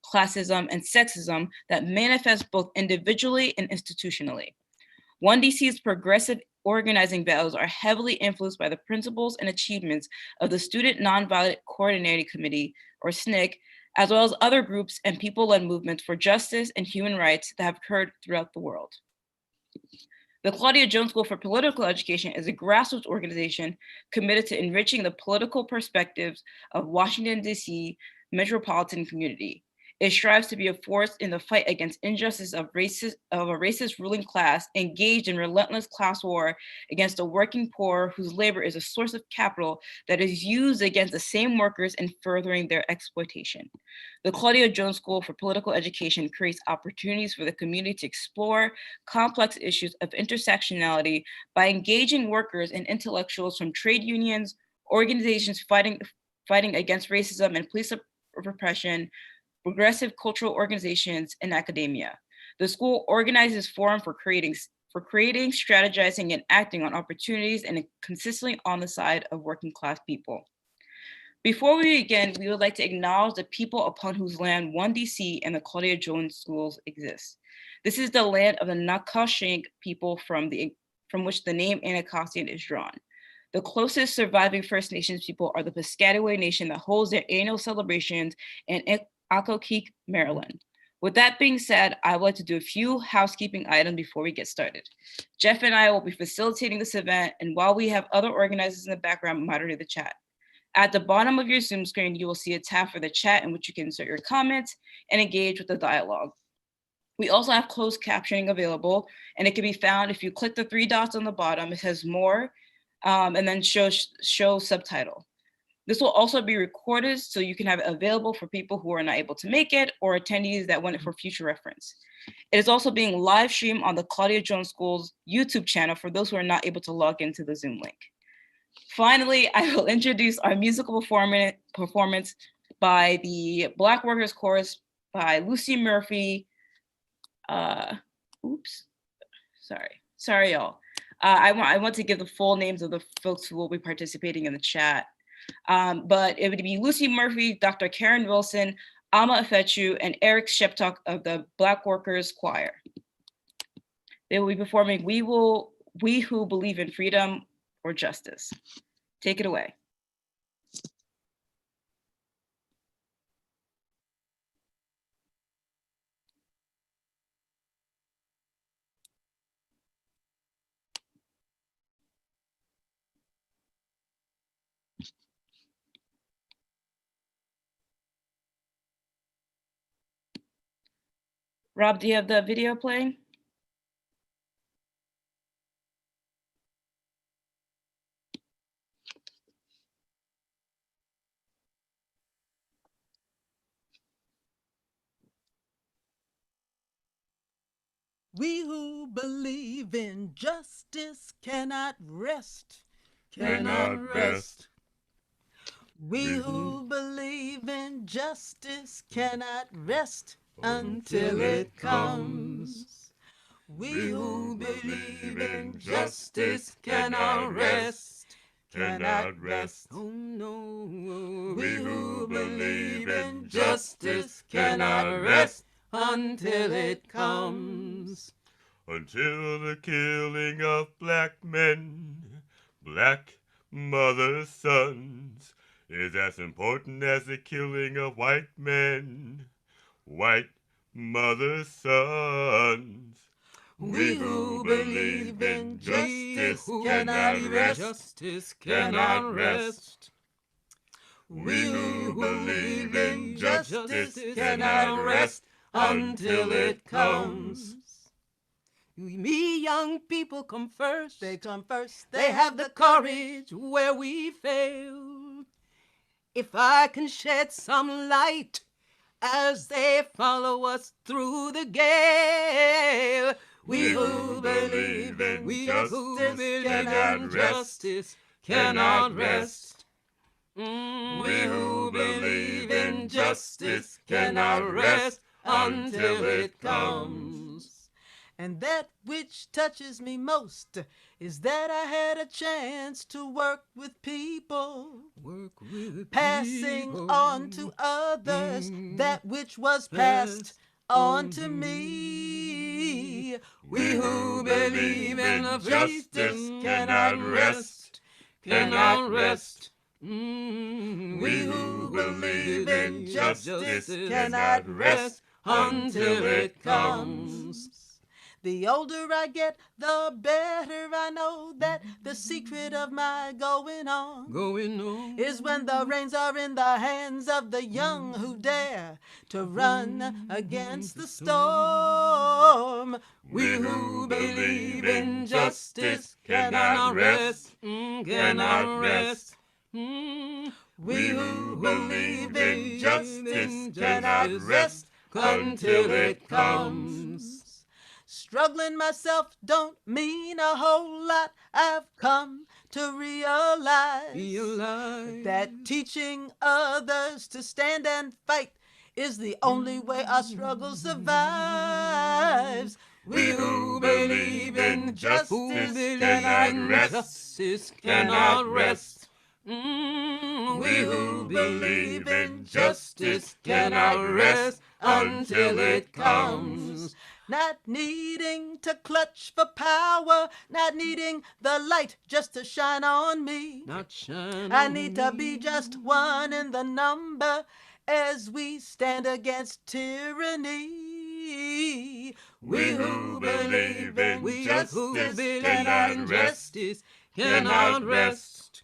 classism, and sexism that manifest both individually and institutionally. 1DC's progressive organizing values are heavily influenced by the principles and achievements of the Student Nonviolent Coordinating Committee, or SNCC, as well as other groups and people-led movements for justice and human rights that have occurred throughout the world. The Claudia Jones School for Political Education is a grassroots organization committed to enriching the political perspectives of Washington, D.C. metropolitan community. It strives to be a force in the fight against injustice of a racist ruling class engaged in relentless class war against the working poor whose labor is a source of capital that is used against the same workers in furthering their exploitation. The Claudia Jones School for Political Education creates opportunities for the community to explore complex issues of intersectionality by engaging workers and intellectuals from trade unions, organizations fighting against racism and police repression, progressive cultural organizations, and academia. The school organizes forum for creating, strategizing, and acting on opportunities and consistently on the side of working class people. Before we begin, we would like to acknowledge the people upon whose land 1DC and the Claudia Jones Schools exist. This is the land of the Nacotchtank people from which the name Anacostia is drawn. The closest surviving First Nations people are the Piscataway Nation that holds their annual celebrations in Occoquan, Maryland. With that being said, I would like to do a few housekeeping items before we get started. Jeff and I will be facilitating this event, and while we have other organizers in the background moderating the chat. At the bottom of your Zoom screen, you will see a tab for the chat in which you can insert your comments and engage with the dialogue. We also have closed captioning available, and it can be found if you click the three dots on the bottom. It says more, and then show subtitle. This will also be recorded so you can have it available for people who are not able to make it or attendees that want it for future reference. It is also being live streamed on the Claudia Jones School's YouTube channel for those who are not able to log into the Zoom link. Finally, I will introduce our musical performance by the Black Workers Chorus by Lucy Murphy. Sorry, y'all. I want to give the full names of the folks who will be participating in the chat. But it would be Lucy Murphy, Dr. Karen Wilson, Alma Afechu, and Eric Sheptok of the Black Workers Choir. They will be performing We Who Believe in Freedom or Justice. Take it away. Rob, do you have the video playing? We who believe in justice cannot rest, cannot rest. We who believe in justice cannot rest until it comes. We who believe in justice cannot rest, cannot rest. Oh no. We who believe in justice cannot rest until it comes. Until the killing of black men, black mothers' sons, is as important as the killing of white men, white mothers' sons. We who believe in justice cannot rest. Justice cannot rest. We who believe in justice cannot rest until it comes. Me young people come first. They come first. They have the courage where we fail. If I can shed some light as they follow us through the gale. We who believe in justice cannot rest. We who believe in justice cannot rest until it comes. And that which touches me most is that I had a chance to work with people, passing on to others that which was passed on to me. We who believe in justice cannot rest, cannot rest. We who believe in justice cannot rest until it comes. The older I get, the better I know that the secret of my going on is when the reins are in the hands of the young who dare to run against the storm. We who believe in justice cannot rest, cannot rest. We who believe in justice cannot rest until it comes. Struggling myself don't mean a whole lot. I've come to realize that teaching others to stand and fight is the only way our struggle survives. We who believe in justice cannot rest, cannot rest. We who believe in justice cannot rest until it comes. Not needing to clutch for power, not needing the light just to shine on me. I need to be just one in the number as we stand against tyranny. We who believe in justice cannot rest, cannot rest.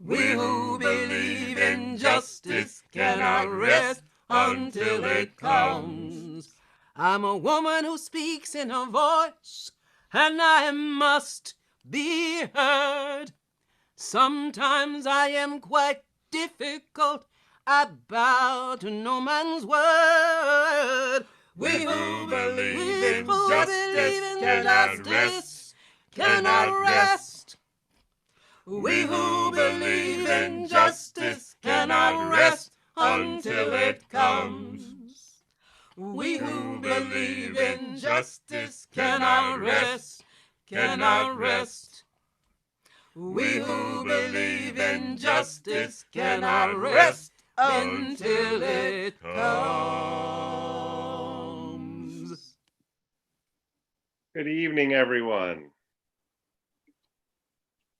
We who believe in justice cannot rest until it comes. I'm a woman who speaks in her voice, and I must be heard. Sometimes I am quite difficult. I bow to no man's word. We who believe in justice cannot rest. We who believe in justice cannot rest until it comes. We who believe in justice cannot rest, cannot rest. We who believe in justice cannot rest until it comes. Good evening, everyone.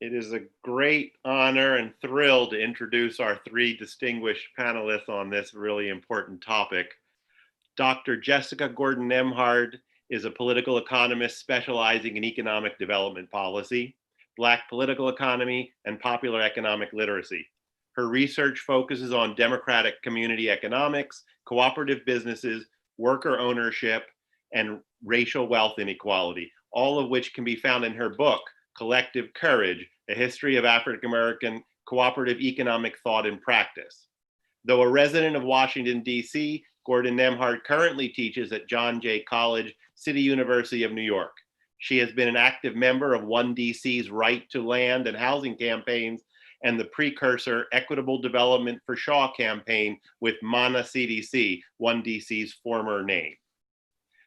It is a great honor and thrill to introduce our three distinguished panelists on this really important topic. Dr. Jessica Gordon-Nembhard is a political economist specializing in economic development policy, Black political economy, and popular economic literacy. Her research focuses on democratic community economics, cooperative businesses, worker ownership, and racial wealth inequality, all of which can be found in her book, Collective Courage, A History of African American Cooperative Economic Thought and Practice. Though a resident of Washington, D.C., Gordon-Nembhard currently teaches at John Jay College, City University of New York. She has been an active member of One DC's Right to Land and Housing campaigns and the precursor Equitable Development for Shaw campaign with MANA CDC, One DC's former name.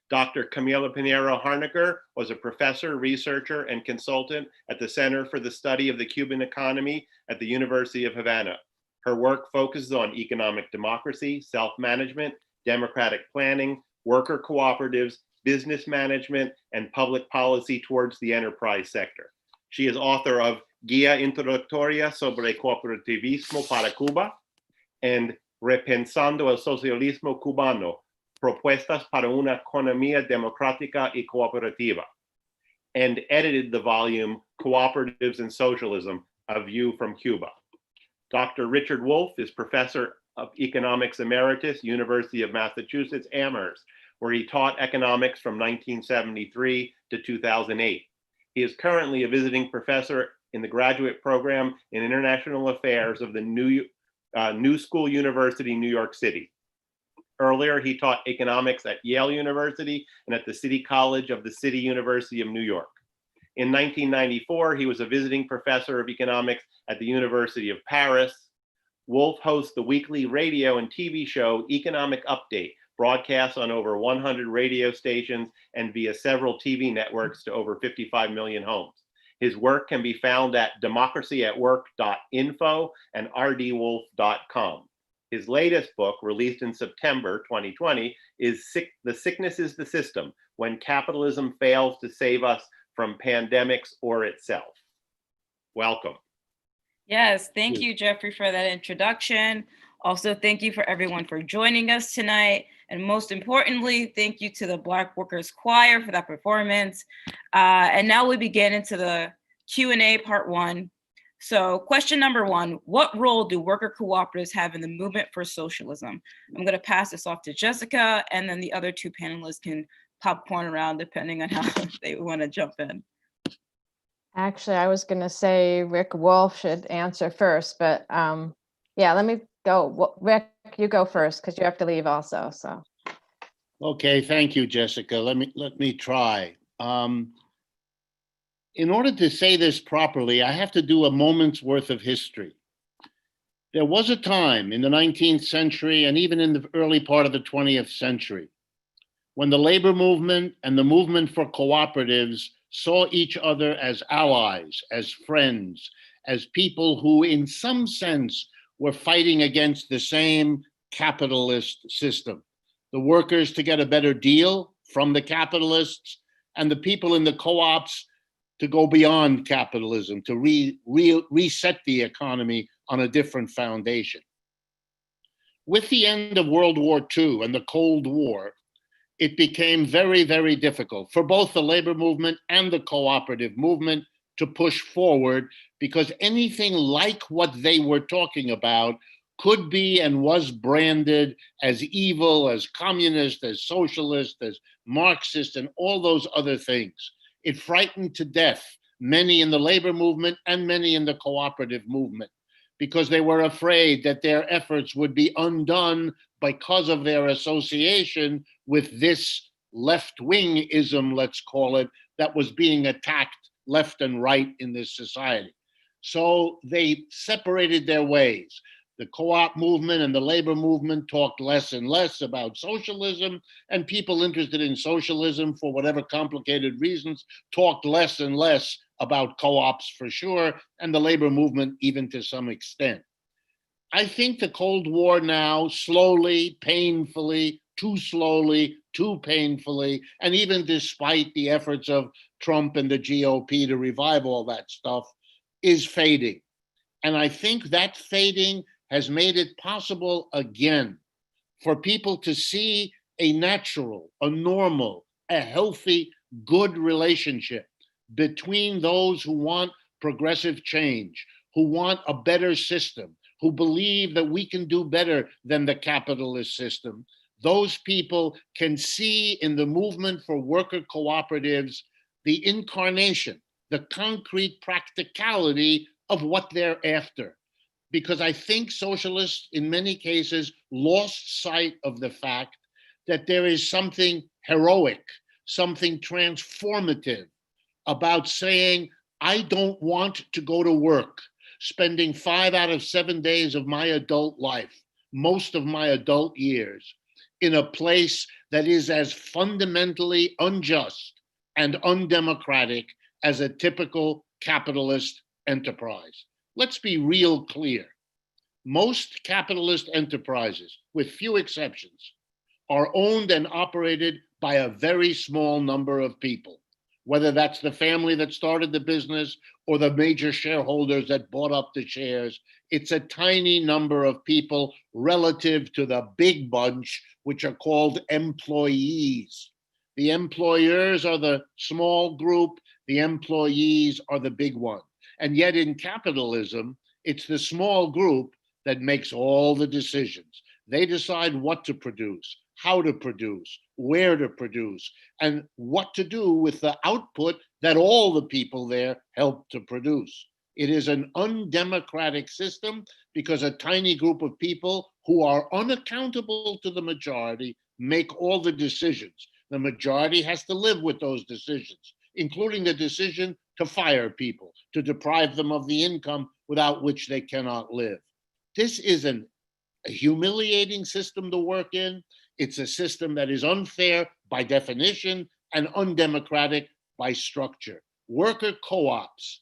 Dr. Camila Pinheiro Harnacker was a professor, researcher, and consultant at the Center for the Study of the Cuban Economy at the University of Havana. Her work focuses on economic democracy, self-management, democratic planning, worker cooperatives, business management, and public policy towards the enterprise sector. She is author of Guía Introductoria sobre Cooperativismo para Cuba and Repensando el Socialismo Cubano, Propuestas para una Economía Democrática y Cooperativa, and edited the volume Cooperatives and Socialism, A View from Cuba. Dr. Richard Wolff is professor of economics emeritus, University of Massachusetts, Amherst, where he taught economics from 1973 to 2008. He is currently a visiting professor in the graduate program in international affairs of the New School University, New York City. Earlier, he taught economics at Yale University and at the City College of the City University of New York. In 1994, he was a visiting professor of economics at the University of Paris. Wolff hosts the weekly radio and TV show Economic Update, broadcasts on over 100 radio stations and via several TV networks to over 55 million homes. His work can be found at democracyatwork.info and rdwolf.com. His latest book, released in September 2020, is The Sickness is the System, When Capitalism Fails to Save Us from Pandemics or Itself. Welcome. Yes, thank you, Jeffrey, for that introduction. Also, thank you for everyone for joining us tonight. And most importantly, thank you to the Black Workers Choir for that performance. And now we begin into the Q&A part one. So question number one, what role do worker cooperatives have in the movement for socialism? I'm going to pass this off to Jessica, and then the other two panelists can popcorn around depending on how they want to jump in. Actually, I was going to say Rick Wolf should answer first, but yeah, let me go. Rick, you go first because you have to leave also. So. Okay, thank you, Jessica. Let me try. In order to say this properly, I have to do a moment's worth of history. There was a time in the 19th century and even in the early part of the 20th century when the labor movement and the movement for cooperatives saw each other as allies, as friends, as people who in some sense were fighting against the same capitalist system. The workers to get a better deal from the capitalists, and the people in the co-ops to go beyond capitalism, to reset the economy on a different foundation. With the end of World War II and the Cold War, it became very, very difficult for both the labor movement and the cooperative movement to push forward, because anything like what they were talking about could be and was branded as evil, as communist, as socialist, as Marxist, and all those other things. It frightened to death many in the labor movement and many in the cooperative movement, because they were afraid that their efforts would be undone because of their association with this left-wingism, let's call it, that was being attacked left and right in this society. So they separated their ways. The co-op movement and the labor movement talked less and less about socialism, and people interested in socialism, for whatever complicated reasons, talked less and less about co-ops for sure, and the labor movement even to some extent. I think the Cold War now, slowly, painfully, too slowly, too painfully, and even despite the efforts of Trump and the GOP to revive all that stuff, is fading. And I think that fading has made it possible again for people to see a natural, a normal, a healthy, good relationship between those who want progressive change, who want a better system, who believe that we can do better than the capitalist system. Those people can see in the movement for worker cooperatives the incarnation, the concrete practicality of what they're after. Because I think socialists, in many cases, lost sight of the fact that there is something heroic, something transformative about saying, I don't want to go to work, spending 5 out of 7 days of my adult life, most of my adult years, in a place that is as fundamentally unjust and undemocratic as a typical capitalist enterprise. Let's be real clear. Most capitalist enterprises, with few exceptions, are owned and operated by a very small number of people, whether that's the family that started the business or the major shareholders that bought up the shares. It's a tiny number of people relative to the big bunch, which are called employees. The employers are the small group, the employees are the big one. And yet in capitalism, it's the small group that makes all the decisions. They decide what to produce, how to produce, where to produce, and what to do with the output that all the people there help to produce. It is an undemocratic system because a tiny group of people who are unaccountable to the majority make all the decisions. The majority has to live with those decisions, including the decision to fire people, to deprive them of the income without which they cannot live. This is an a humiliating system to work in. It's a system that is unfair by definition and undemocratic by structure. Worker co-ops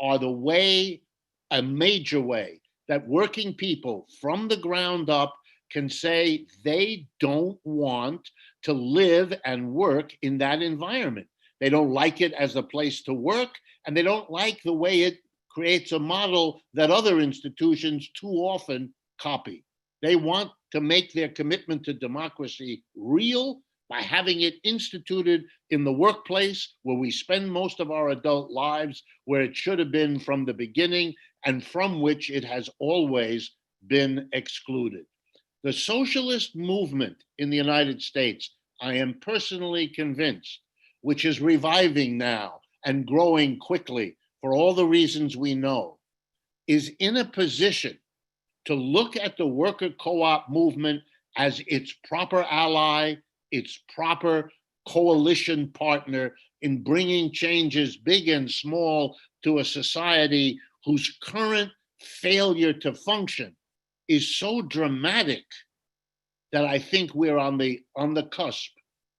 are the way, a major way, that working people from the ground up can say they don't want to live and work in that environment. They don't like it as a place to work, and they don't like the way it creates a model that other institutions too often copy. They want to make their commitment to democracy real by having it instituted in the workplace where we spend most of our adult lives, where it should have been from the beginning and from which it has always been excluded. The socialist movement in the United States, I am personally convinced, which is reviving now and growing quickly for all the reasons we know, is in a position to look at the worker co-op movement as its proper ally, its proper coalition partner in bringing changes big and small to a society whose current failure to function is so dramatic that I think we're on the cusp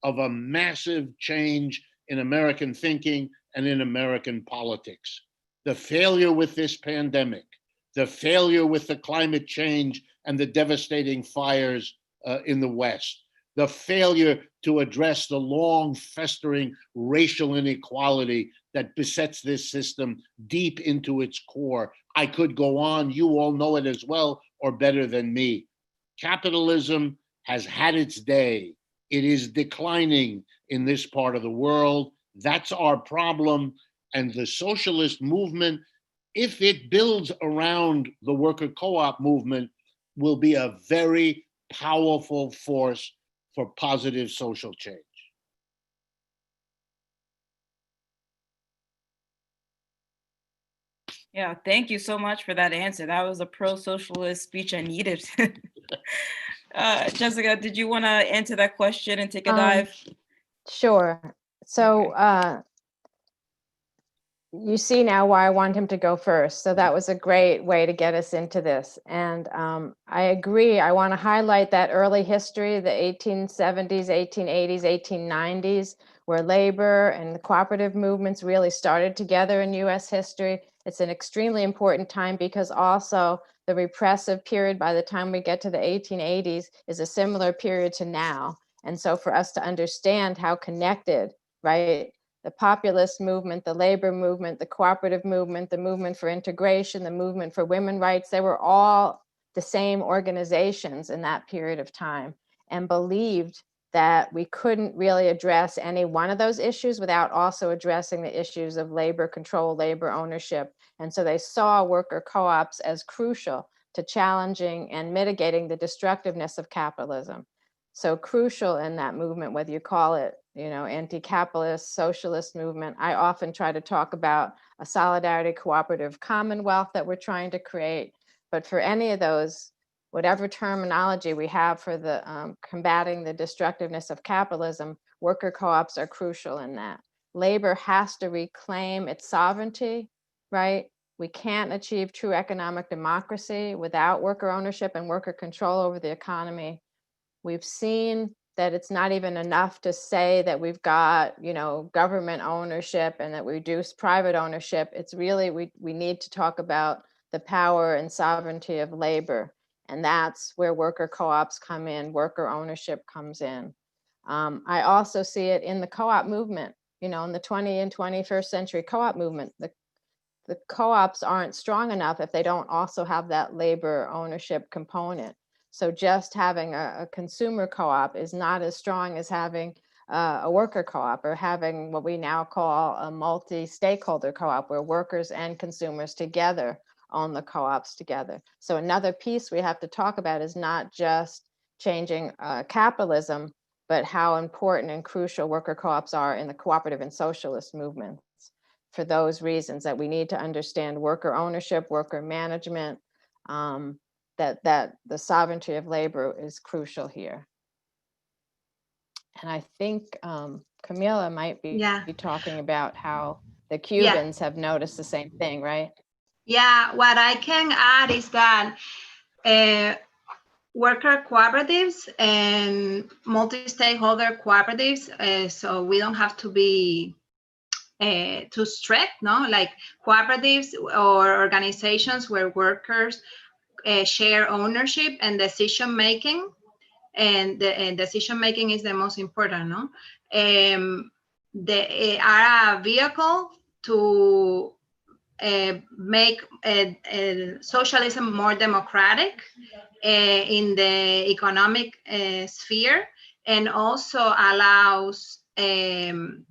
of a massive change in American thinking and in American politics. The failure with this pandemic, the failure with the climate change and the devastating fires in the West, the failure to address the long festering racial inequality that besets this system deep into its core. I could go on, you all know it as well or better than me. Capitalism has had its day. It is declining in this part of the world. That's our problem. And the socialist movement, if it builds around the worker co-op movement, will be a very powerful force for positive social change. Yeah, thank you so much for that answer. That was a pro-socialist speech I needed. Jessica, did you want to answer that question and take a dive? Sure. So you see now why I want him to go first. So that was a great way to get us into this. And I agree. I want to highlight that early history, the 1870s, 1880s, 1890s, where labor and the cooperative movements really started together in US history. It's an extremely important time because also the repressive period by the time we get to the 1880s is a similar period to now. And so for us to understand how connected, right, the populist movement, the labor movement, the cooperative movement, the movement for integration, the movement for women's rights, they were all the same organizations in that period of time and believed that we couldn't really address any one of those issues without also addressing the issues of labor control, labor ownership. And so they saw worker co-ops as crucial to challenging and mitigating the destructiveness of capitalism. So crucial in that movement, whether you call it, you know, anti-capitalist, socialist movement. I often try to talk about a solidarity cooperative commonwealth that we're trying to create. But for any of those, whatever terminology we have for the combating the destructiveness of capitalism, worker co-ops are crucial in that. Labor has to reclaim its sovereignty, right? We can't achieve true economic democracy without worker ownership and worker control over the economy. We've seen that it's not even enough to say that we've got, you know, government ownership and that we reduce private ownership. It's really, we need to talk about the power and sovereignty of labor. And that's where worker co-ops come in, worker ownership comes in. I also see it in the co-op movement, you know, in the 20th and 21st century co-op movement. The co-ops aren't strong enough if they don't also have that labor ownership component. So just having a consumer co-op is not as strong as having a worker co-op or having what we now call a multi-stakeholder co-op where workers and consumers together own the co-ops together. So another piece we have to talk about is not just changing capitalism, but how important and crucial worker co-ops are in the cooperative and socialist movements. For those reasons that we need to understand worker ownership, worker management, that the sovereignty of labor is crucial here. And I think Camila might be talking about how the Cubans have noticed the same thing, right? Yeah, what I can add is that worker cooperatives and multi-stakeholder cooperatives, so we don't have to be too strict, no? Like cooperatives or organizations where workers share ownership and decision making, and decision making is the most important, no? They are a vehicle to make socialism more democratic in the economic sphere, and also allows the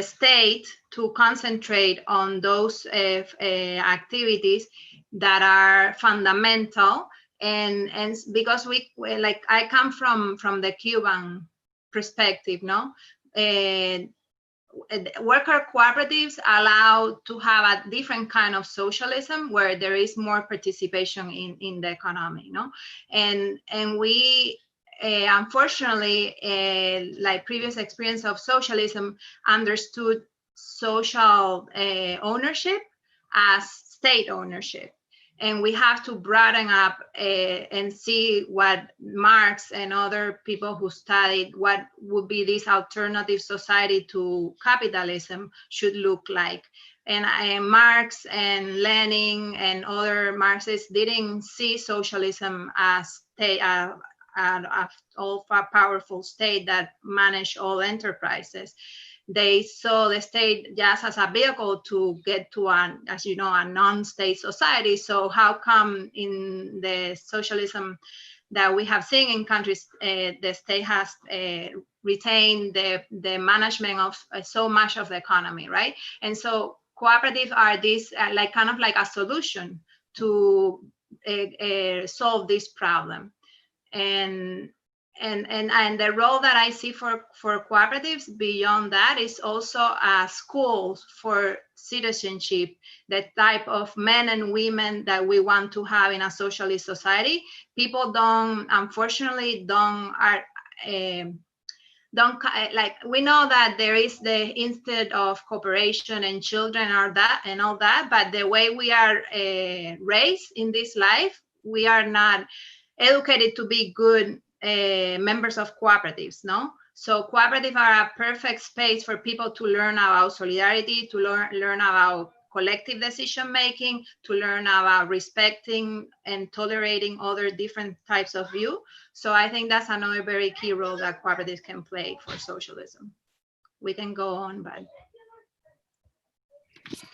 state to concentrate on those activities that are fundamental. And because we like, I come from the Cuban perspective, no? Worker cooperatives allow to have a different kind of socialism where there is more participation in the economy, no? And we unfortunately, like previous experience of socialism, understood social ownership as state ownership. And we have to broaden up and see what Marx and other people who studied what would be this alternative society to capitalism should look like. And Marx and Lenin and other Marxists didn't see socialism as an all-powerful state that managed all enterprises. They saw the state just as a vehicle to get to as you know, a non-state society. So how come in the socialism that we have seen in countries, the state has retained the management of so much of the economy, right? And so cooperatives are this like kind of like a solution to solve this problem. And the role that I see for cooperatives beyond that is also schools for citizenship, the type of men and women that we want to have in a socialist society. People unfortunately like, we know that there is the instinct of cooperation and children are that and all that, but the way we are raised in this life, we are not educated to be good members of cooperatives, no? So cooperatives are a perfect space for people to learn about solidarity, to learn about collective decision making, to learn about respecting and tolerating other different types of view. So I think that's another very key role that cooperatives can play for socialism. We can go on, but.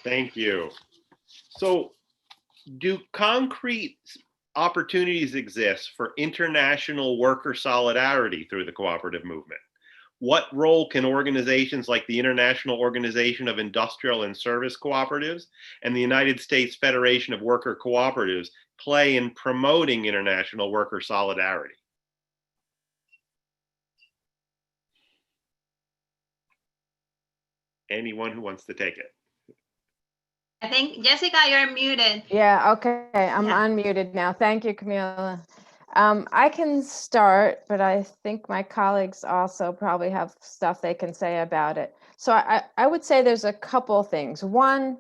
Thank you. So do concrete opportunities exist for international worker solidarity through the cooperative movement? What role can organizations like the International Organization of Industrial and Service Cooperatives and the United States Federation of Worker Cooperatives play in promoting international worker solidarity? Anyone who wants to take it. I think, Jessica, you're muted. Yeah, okay, I'm unmuted now. Thank you, Camila. I can start, but I think my colleagues also probably have stuff they can say about it. So I would say there's a couple things. One,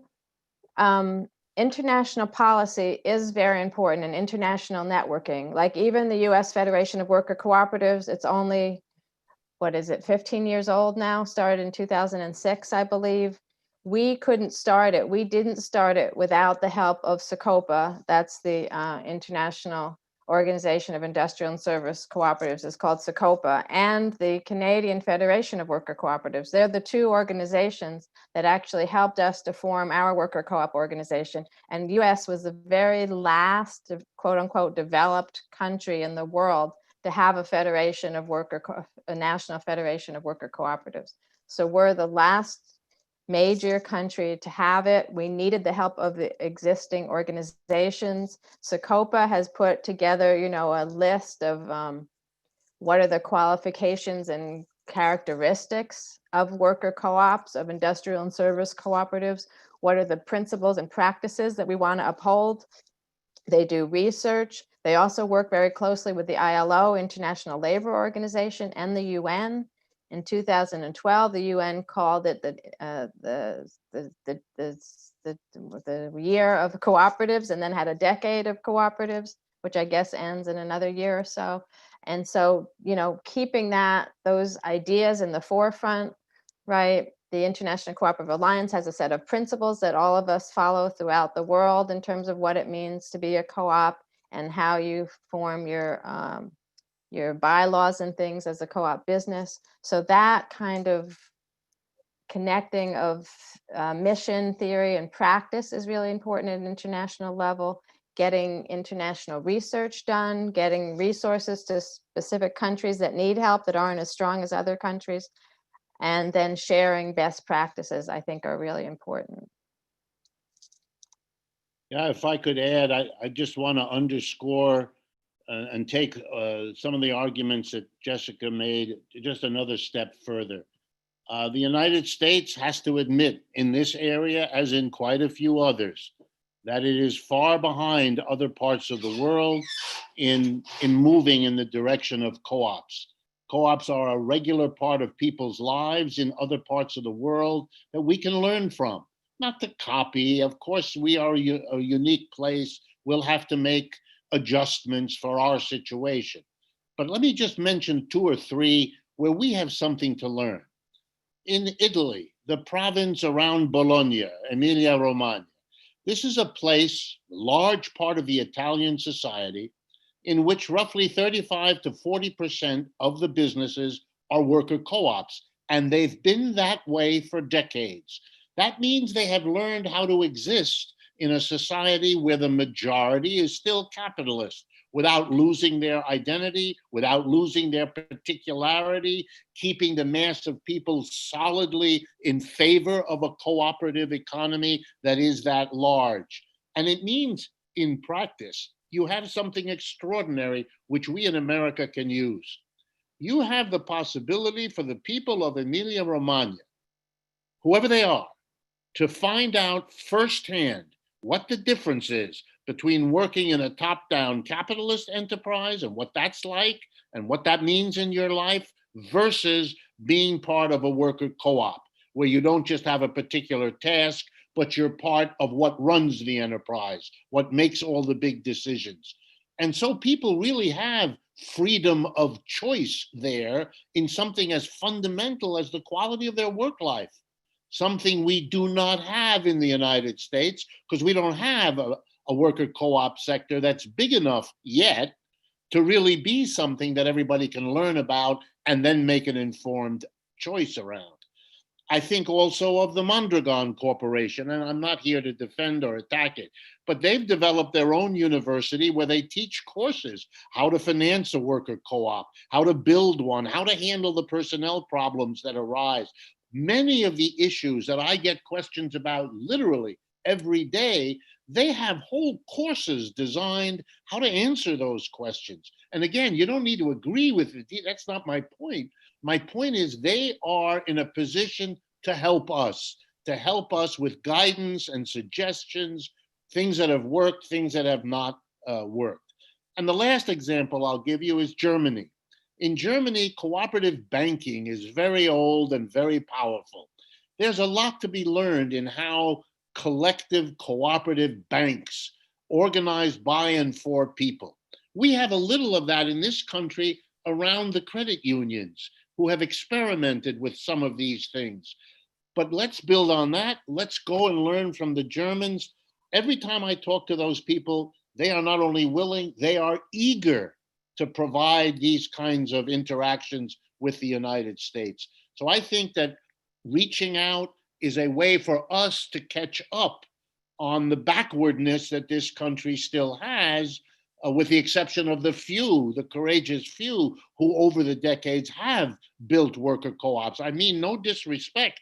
international policy is very important, and international networking. Like even the US Federation of Worker Cooperatives, it's only, 15 years old now, started in 2006, I believe. We couldn't start it. We didn't start it without the help of SOCOPA. That's the International Organization of Industrial and Service Cooperatives. It's called SOCOPA, and the Canadian Federation of Worker Cooperatives. They're the two organizations that actually helped us to form our worker co-op organization. And US was the very last, quote unquote, developed country in the world to have a federation of a national federation of worker cooperatives. So we're the last major country to have it. We needed the help of the existing organizations. SOCOPA has put together, a list of what are the qualifications and characteristics of worker co-ops, of industrial and service cooperatives. What are the principles and practices that we want to uphold? They do research. They also work very closely with the ILO, International Labor Organization, and the UN. In 2012, the UN called it the year of cooperatives, and then had a decade of cooperatives. which I guess ends in another year or so. And so, you know, keeping those ideas in the forefront, right? The International Cooperative Alliance has a set of principles that all of us follow throughout the world in terms of what it means to be a co-op and how you form your bylaws and things as a co-op business. So that kind of connecting of mission theory and practice is really important at an international level. Getting international research done, getting resources to specific countries that need help that aren't as strong as other countries, and then sharing best practices, I think, are really important. Yeah, if I could add, I just want to underscore and take some of the arguments that Jessica made just another step further. The United States has to admit in this area, as in quite a few others, that it is far behind other parts of the world in moving in the direction of co-ops. Co-ops are a regular part of people's lives in other parts of the world that we can learn from, not to copy. Of course, we are a unique place. We'll have to make adjustments for our situation. But let me just mention 2 or 3 where we have something to learn. In Italy, the province around Bologna, Emilia-Romagna, this is a place, large part of the Italian society, in which roughly 35 to 40% of the businesses are worker co-ops, and they've been that way for decades. That means they have learned how to exist in a society where the majority is still capitalist, without losing their identity, without losing their particularity, keeping the mass of people solidly in favor of a cooperative economy that is that large. And it means, in practice, you have something extraordinary which we in America can use. You have the possibility for the people of Emilia-Romagna, whoever they are, to find out firsthand what the difference is between working in a top-down capitalist enterprise and what that's like and what that means in your life versus being part of a worker co-op where you don't just have a particular task, but you're part of what runs the enterprise, what makes all the big decisions. And so people really have freedom of choice there in something as fundamental as the quality of their work life, something we do not have in the United States because we don't have a worker co-op sector that's big enough yet to really be something that everybody can learn about and then make an informed choice around. I think also of the Mondragon Corporation, and I'm not here to defend or attack it, but they've developed their own university where they teach courses, how to finance a worker co-op, how to build one, how to handle the personnel problems that arise. Many of the issues that I get questions about literally every day, they have whole courses designed how to answer those questions. And again, you don't need to agree with it. That's not my point. My point is they are in a position to help us with guidance and suggestions, things that have worked, things that have not worked. And the last example I'll give you is Germany. In Germany, cooperative banking is very old and very powerful. There's a lot to be learned in how collective cooperative banks organized by and for people. We have a little of that in this country around the credit unions who have experimented with some of these things. But let's build on that. Let's go and learn from the Germans. Every time I talk to those people, they are not only willing, they are eager to provide these kinds of interactions with the United States. So I think that reaching out is a way for us to catch up on the backwardness that this country still has, with the exception of the few, the courageous few, who over the decades have built worker co-ops. I mean, no disrespect.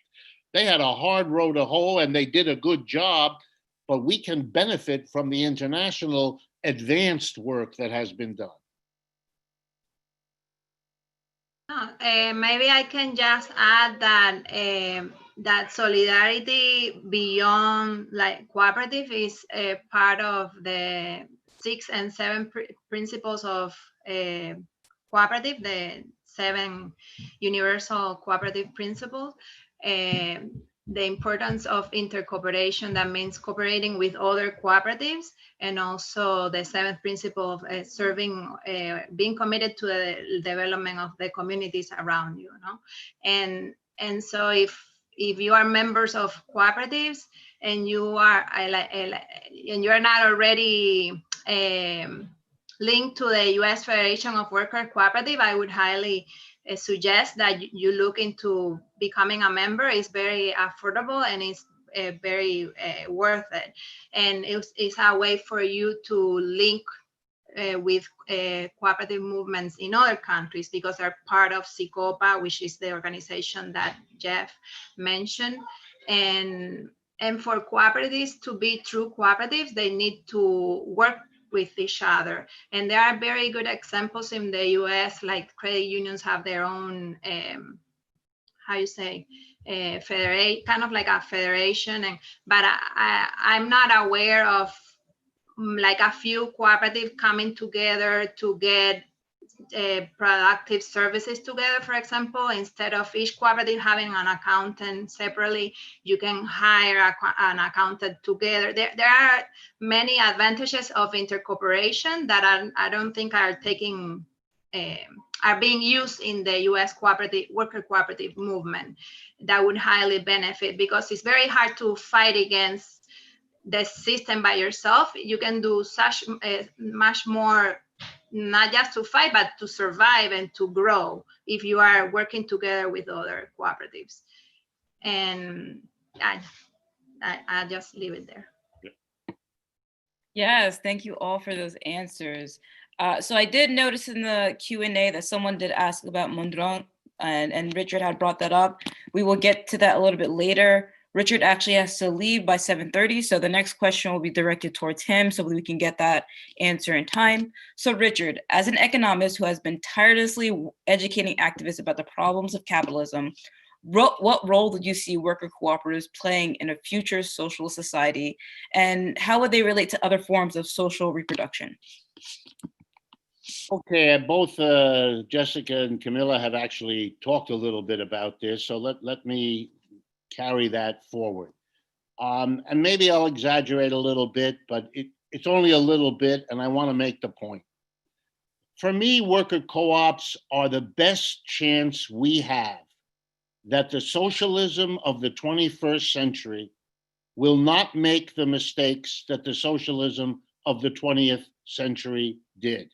They had a hard row to hoe and they did a good job, but we can benefit from the international advanced work that has been done. Maybe I can just add that that solidarity beyond like cooperative is a part of the 6 and 7 principles of cooperative, the 7 universal cooperative principles. the importance of intercooperation, that means cooperating with other cooperatives, and also the seventh principle of being committed to the development of the communities around you, and so if you are members of cooperatives and you are not already linked to the U.S. Federation of Worker Cooperative, I would highly suggest that you look into becoming a member. It's very affordable and it's very worth it. And it's a way for you to link with cooperative movements in other countries, because they're part of CICOPA, which is the organization that Jeff mentioned. And for cooperatives to be true cooperatives, they need to work with each other. And there are very good examples in the US, like credit unions have their own, kind of like a federation. But I'm not aware of like a few cooperatives coming together to get productive services together. For example, instead of each cooperative having an accountant separately, you can hire an accountant together. There are many advantages of intercooperation that I don't think are being used in the U.S. worker cooperative movement. That would highly benefit, because it's very hard to fight against the system by yourself. You can do much more, not just to fight, but to survive and to grow if you are working together with other cooperatives. And I just leave it there. Yes, thank you all for those answers. So I did notice in the Q&A that someone did ask about Mondron, and Richard had brought that up. We will get to that a little bit later. Richard actually has to leave by 7:30, so the next question will be directed towards him so we can get that answer in time. So Richard, as an economist who has been tirelessly educating activists about the problems of capitalism, what role did you see worker cooperatives playing in a future social society, and how would they relate to other forms of social reproduction? Okay, both Jessica and Camilla have actually talked a little bit about this, so let me carry that forward. And maybe I'll exaggerate a little bit, but it's only a little bit, and I want to make the point. For me, worker co-ops are the best chance we have that the socialism of the 21st century will not make the mistakes that the socialism of the 20th century did.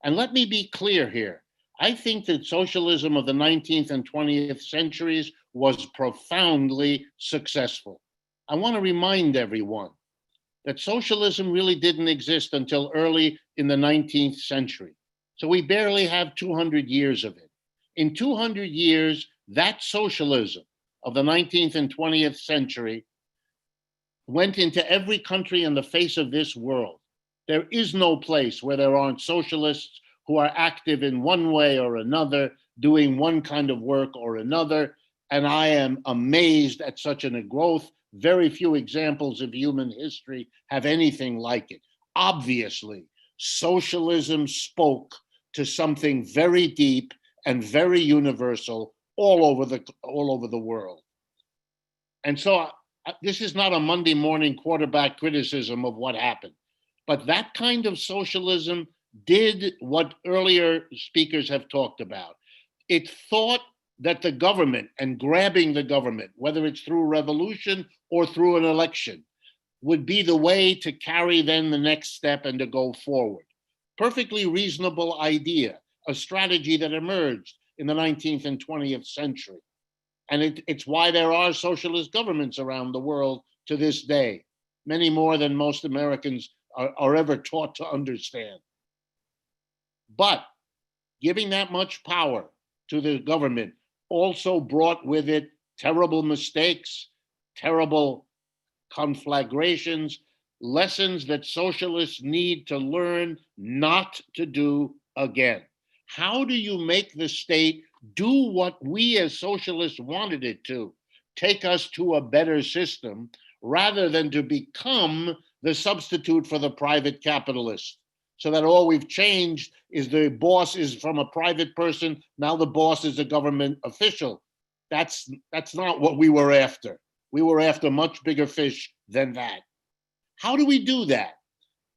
And let me be clear here. I think that socialism of the 19th and 20th centuries was profoundly successful. I want to remind everyone that socialism really didn't exist until early in the 19th century. So we barely have 200 years of it. In 200 years, that socialism of the 19th and 20th century went into every country on the face of this world. There is no place where there aren't socialists who are active in one way or another, doing one kind of work or another. And I am amazed at such a growth. Very few examples of human history have anything like it. Obviously, socialism spoke to something very deep and very universal all over the world. And so this is not a Monday morning quarterback criticism of what happened, but that kind of socialism did what earlier speakers have talked about. It thought that the government and grabbing the government, whether it's through revolution or through an election, would be the way to carry then the next step and to go forward. Perfectly reasonable idea, a strategy that emerged in the 19th and 20th century. And it's why there are socialist governments around the world to this day, many more than most Americans are ever taught to understand. But giving that much power to the government also brought with it terrible mistakes, terrible conflagrations, lessons that socialists need to learn not to do again. How do you make the state do what we as socialists wanted it to, take us to a better system, rather than to become the substitute for the private capitalist? So that all we've changed is the boss is from a private person, now the boss is a government official. That's not what we were after. We were after much bigger fish than that. How do we do that?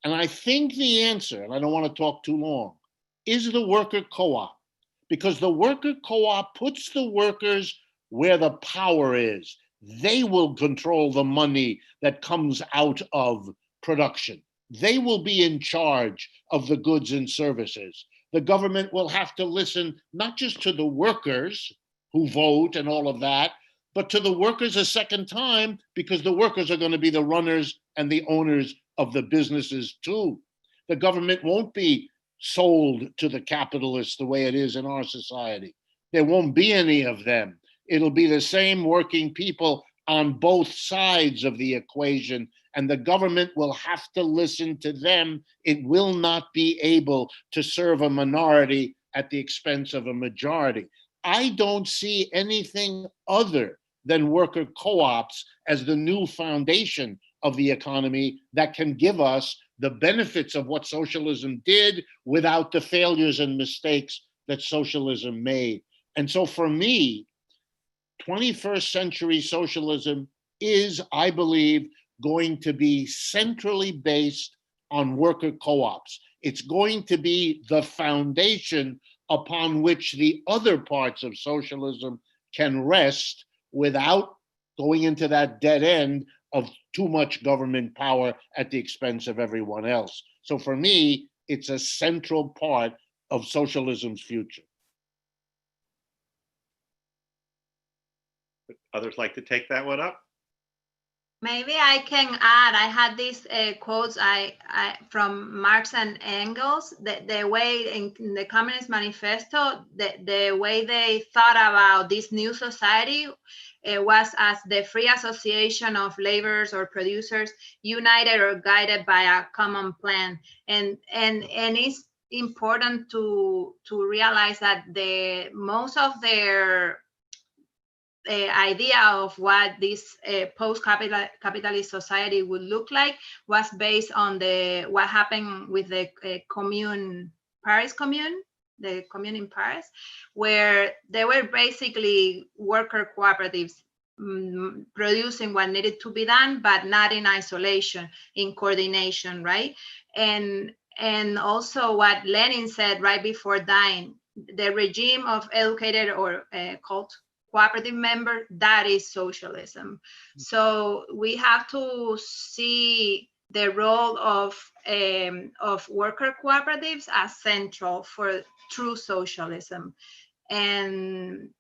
And I think the answer, and I don't want to talk too long, is the worker co-op. Because the worker co-op puts the workers where the power is. They will control the money that comes out of production. They will be in charge of the goods and services. The government will have to listen not just to the workers who vote and all of that, but to the workers a second time, because the workers are going to be the runners and the owners of the businesses too. The government won't be sold to the capitalists the way it is in our society. There won't be any of them. It'll be the same working people on both sides of the equation, and the government will have to listen to them. It will not be able to serve a minority at the expense of a majority. I don't see anything other than worker co-ops as the new foundation of the economy that can give us the benefits of what socialism did without the failures and mistakes that socialism made. And so for me, 21st century socialism is, I believe, going to be centrally based on worker co-ops. It's going to be the foundation upon which the other parts of socialism can rest without going into that dead end of too much government power at the expense of everyone else. So for me, it's a central part of socialism's future. Others like to take that one up? Maybe I can add, I had these quotes from Marx and Engels, the way in the Communist Manifesto, the way they thought about this new society was as the free association of laborers or producers united or guided by a common plan. And it's important to realize that most of their idea of what this post-capitalist society would look like was based on what happened with the Paris Commune, the Commune in Paris, where they were basically worker cooperatives producing what needed to be done, but not in isolation, in coordination, right? And also what Lenin said right before dying, the regime of educated or called cooperative member, that is socialism. So we have to see the role of worker cooperatives as central for true socialism. And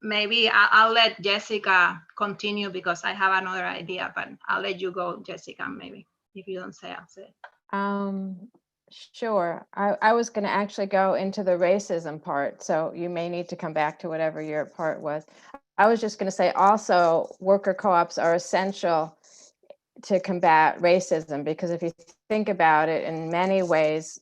maybe I'll let Jessica continue because I have another idea, but I'll let you go, Jessica, maybe. If you don't say, I'll say it. Sure. I was going to actually go into the racism part, so you may need to come back to whatever your part was. I was just going to say also worker co-ops are essential to combat racism, because if you think about it, in many ways,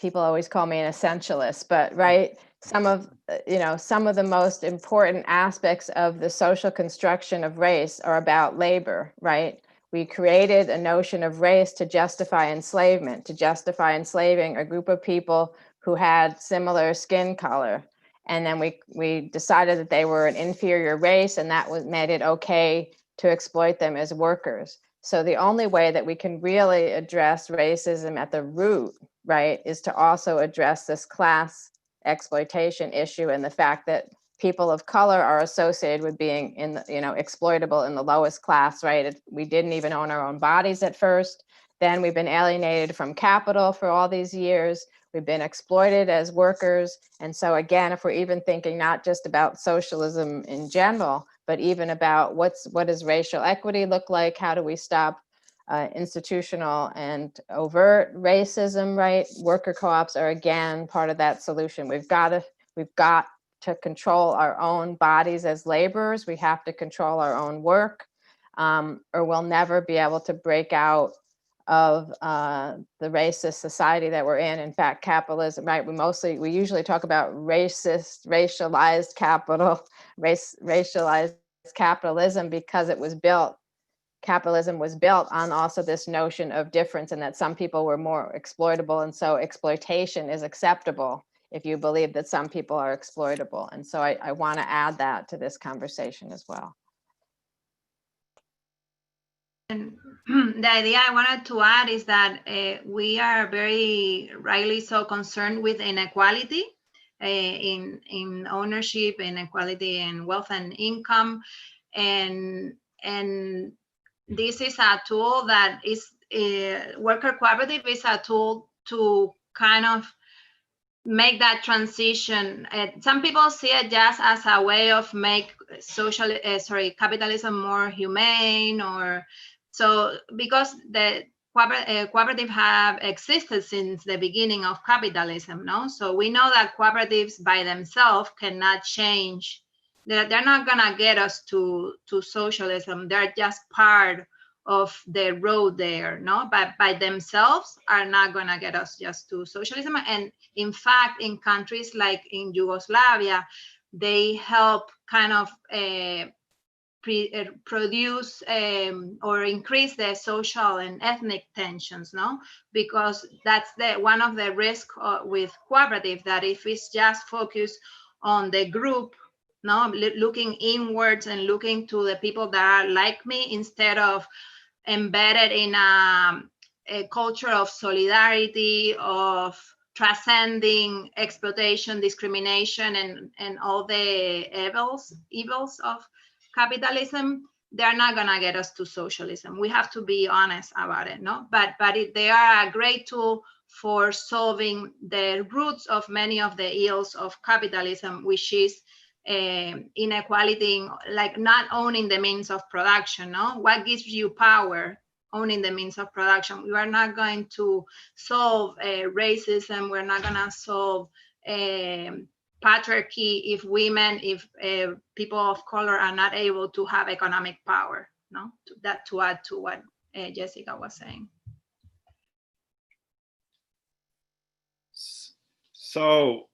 people always call me an essentialist, but right, some of the most important aspects of the social construction of race are about labor, right? We created a notion of race to justify enslavement, to justify enslaving a group of people who had similar skin color. And then we decided that they were an inferior race, and that made it okay to exploit them as workers. So the only way that we can really address racism at the root, right, is to also address this class exploitation issue and the fact that people of color are associated with being exploitable in the lowest class, right? We didn't even own our own bodies at first. Then we've been alienated from capital for all these years. We've been exploited as workers. And so again, if we're even thinking not just about socialism in general, but even about what does racial equity look like? How do we stop institutional and overt racism, right? Worker co-ops are again part of that solution. We've got to control our own bodies as laborers. We have to control our own work, or we'll never be able to break out of the racist society that we're in. In fact, capitalism, right? We usually talk about racialized capitalism because capitalism was built on also this notion of difference, and that some people were more exploitable, and so exploitation is acceptable if you believe that some people are exploitable. And so I want to add that to this conversation as well. And the idea I wanted to add is that we are very rightly so concerned with inequality in ownership, inequality in wealth and income, and this is a tool that is worker cooperative is a tool to kind of make that transition. Some people see it just as a way of make capitalism more humane, or so, because the cooperative have existed since the beginning of capitalism, no? So we know that cooperatives by themselves cannot change. They're not gonna get us to socialism. They're just part of the road there, no? But by themselves are not gonna get us just to socialism. And in fact, in countries like in Yugoslavia, they help kind of produce or increase the social and ethnic tensions, no? Because that's one of the risks with cooperative, that if it's just focused on the group, no, looking inwards and looking to the people that are like me, instead of embedded in a culture of solidarity, of transcending exploitation, discrimination, and all the evils of capitalism, they're not gonna get us to socialism. We have to be honest about it, no? But they are a great tool for solving the roots of many of the ills of capitalism, which is inequality, like not owning the means of production, no? What gives you power? Owning the means of production. We are not going to solve racism. We're not gonna solve patriarchy if people of color are not able to have economic power, no? To add to what Jessica was saying. So,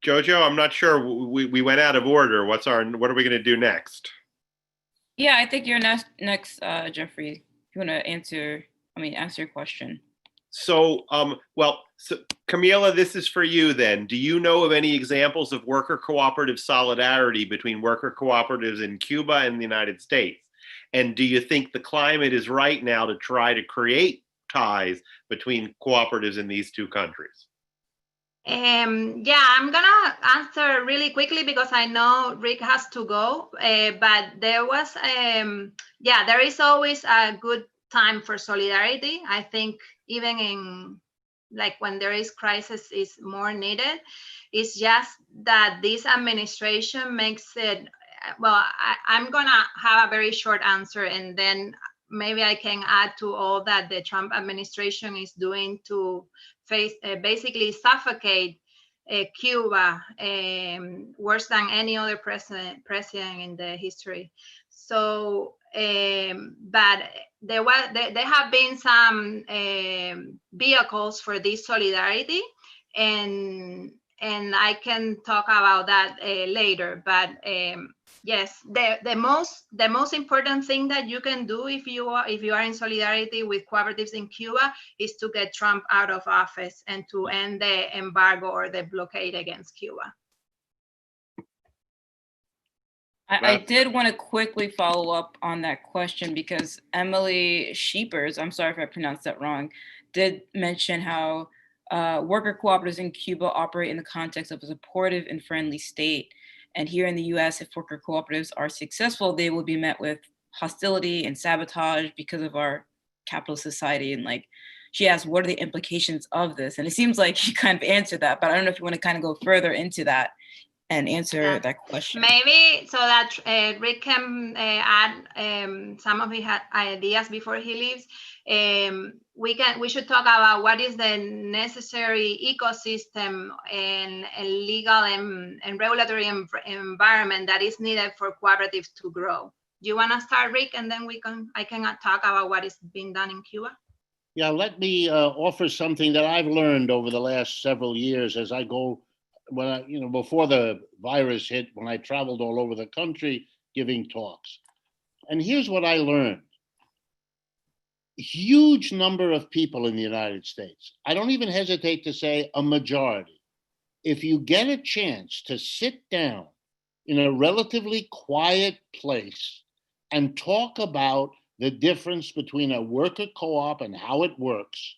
Jojo, I'm not sure, we went out of order. What are we going to do next? Yeah, I think you're next, Jeffrey. If you want to answer your question. So, so Camila, this is for you then. Do you know of any examples of worker cooperative solidarity between worker cooperatives in Cuba and the United States? And do you think the climate is right now to try to create ties between cooperatives in these two countries? Yeah, I'm gonna answer really quickly because I know Rick has to go, but there was, there is always a good time for solidarity. I think even in, like, when there is crisis is more needed. It's just that this administration makes it, well, I'm gonna have a very short answer, and then maybe I can add to all that the Trump administration is doing to basically suffocate Cuba worse than any other president in the history. So, but there have been some vehicles for this solidarity, and I can talk about that later. But yes, the most important thing that you can do if you are in solidarity with cooperatives in Cuba is to get Trump out of office and to end the embargo or the blockade against Cuba. I did want to quickly follow up on that question because Emily Sheepers, I'm sorry if I pronounced that wrong, did mention how worker cooperatives in Cuba operate in the context of a supportive and friendly state. And here in the US, if worker cooperatives are successful, they will be met with hostility and sabotage because of our capitalist society. And like, she asked, what are the implications of this? And it seems like you kind of answered that, but I don't know if you want to kind of go further into that and answer that question. Maybe so that Rick can add some of his ideas before he leaves. We should talk about what is the necessary ecosystem and legal and regulatory environment that is needed for cooperatives to grow. Do you want to start, Rick, and then I can talk about what is being done in Cuba? Yeah, let me offer something that I've learned over the last several years as I go. Before the virus hit, when I traveled all over the country giving talks. And here's what I learned. A huge number of people in the United States, I don't even hesitate to say a majority, if you get a chance to sit down in a relatively quiet place and talk about the difference between a worker co-op and how it works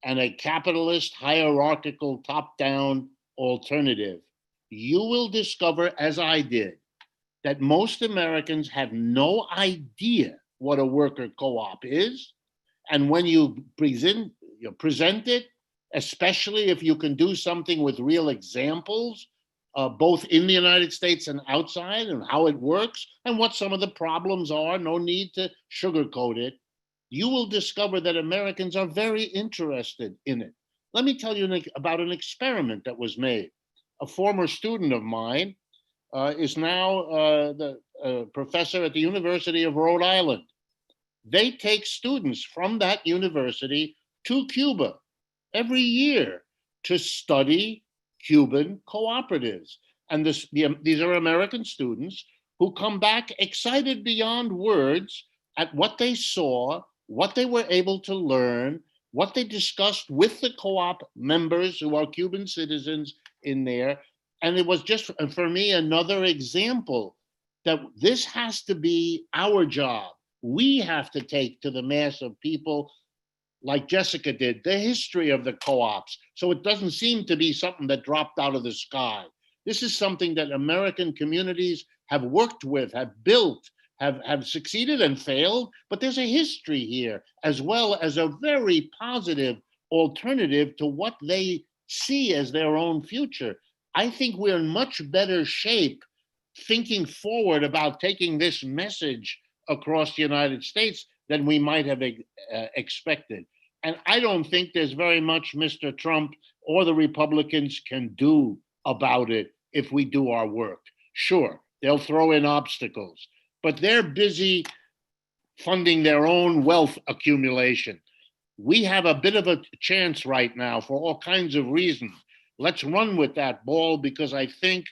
and a capitalist hierarchical top-down alternative, you will discover, as I did, that most Americans have no idea what a worker co-op is. And when you present it, especially if you can do something with real examples, both in the United States and outside, and how it works and what some of the problems are, no need to sugarcoat it, you will discover that Americans are very interested in it. Let me tell you about an experiment that was made. A former student of mine is now the professor at the University of Rhode Island. They take students from that university to Cuba every year to study Cuban cooperatives. And these are American students who come back excited beyond words at what they saw, what they were able to learn, what they discussed with the co-op members who are Cuban citizens in there. And it was just, for me, another example that this has to be our job. We have to take to the mass of people, like Jessica did, the history of the co-ops. So it doesn't seem to be something that dropped out of the sky. This is something that American communities have worked with, have built, have succeeded and failed, but there's a history here, as well as a very positive alternative to what they see as their own future. I think we're in much better shape thinking forward about taking this message across the United States than we might have expected. And I don't think there's very much Mr. Trump or the Republicans can do about it if we do our work. Sure, they'll throw in obstacles, but they're busy funding their own wealth accumulation. We have a bit of a chance right now for all kinds of reasons. Let's run with that ball, because I think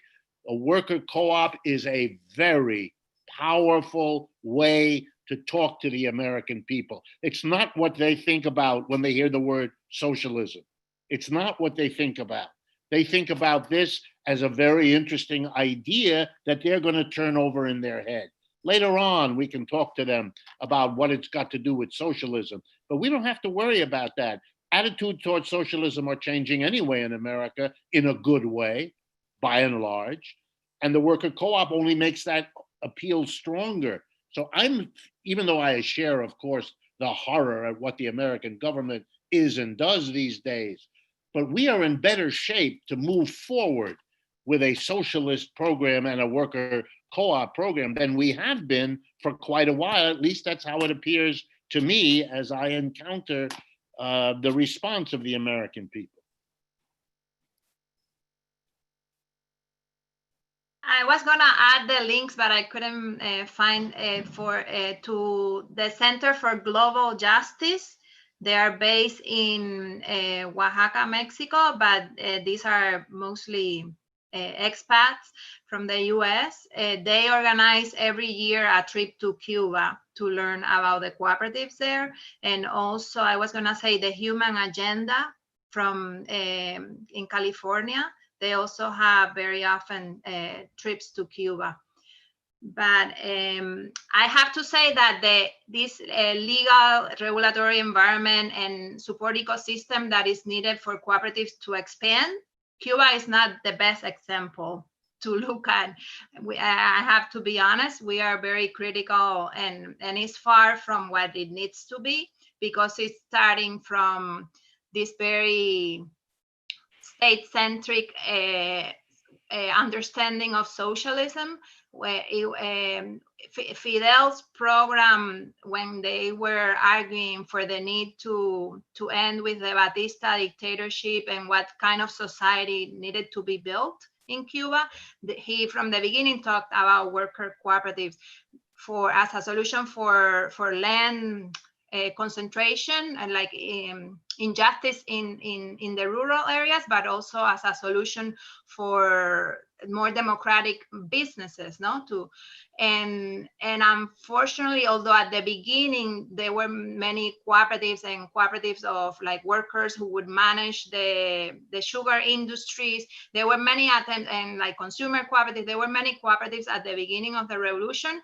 a worker co-op is a very powerful way to talk to the American people. It's not what they think about when they hear the word socialism. It's not what they think about. They think about this as a very interesting idea that they're going to turn over in their head. Later on, we can talk to them about what it's got to do with socialism, but we don't have to worry about that. Attitudes towards socialism are changing anyway in America in a good way, by and large. And the worker co-op only makes that appeal stronger. So even though I share, of course, the horror at what the American government is and does these days, but we are in better shape to move forward with a socialist program and a worker co-op program than we have been for quite a while. At least that's how it appears to me as I encounter the response of the American people. I was gonna add the links, but I couldn't find to the Center for Global Justice. They are based in Oaxaca, Mexico, but these are mostly expats from the US. They organize every year a trip to Cuba to learn about the cooperatives there. And also, I was gonna say the Human Agenda from in California. They also have very often trips to Cuba. But I have to say that this legal regulatory environment and support ecosystem that is needed for cooperatives to expand, Cuba is not the best example to look at. I have to be honest, we are very critical, and it's far from what it needs to be, because it's starting from this very state-centric understanding of socialism, where Fidel's program, when they were arguing for the need to end with the Batista dictatorship and what kind of society needed to be built in Cuba, he from the beginning talked about worker cooperatives as a solution for land concentration and like injustice in the rural areas, but also as a solution for more democratic businesses, no? And unfortunately, although at the beginning there were many cooperatives and cooperatives of like workers who would manage the sugar industries, there were many attempts, and like consumer cooperatives, there were many cooperatives at the beginning of the revolution.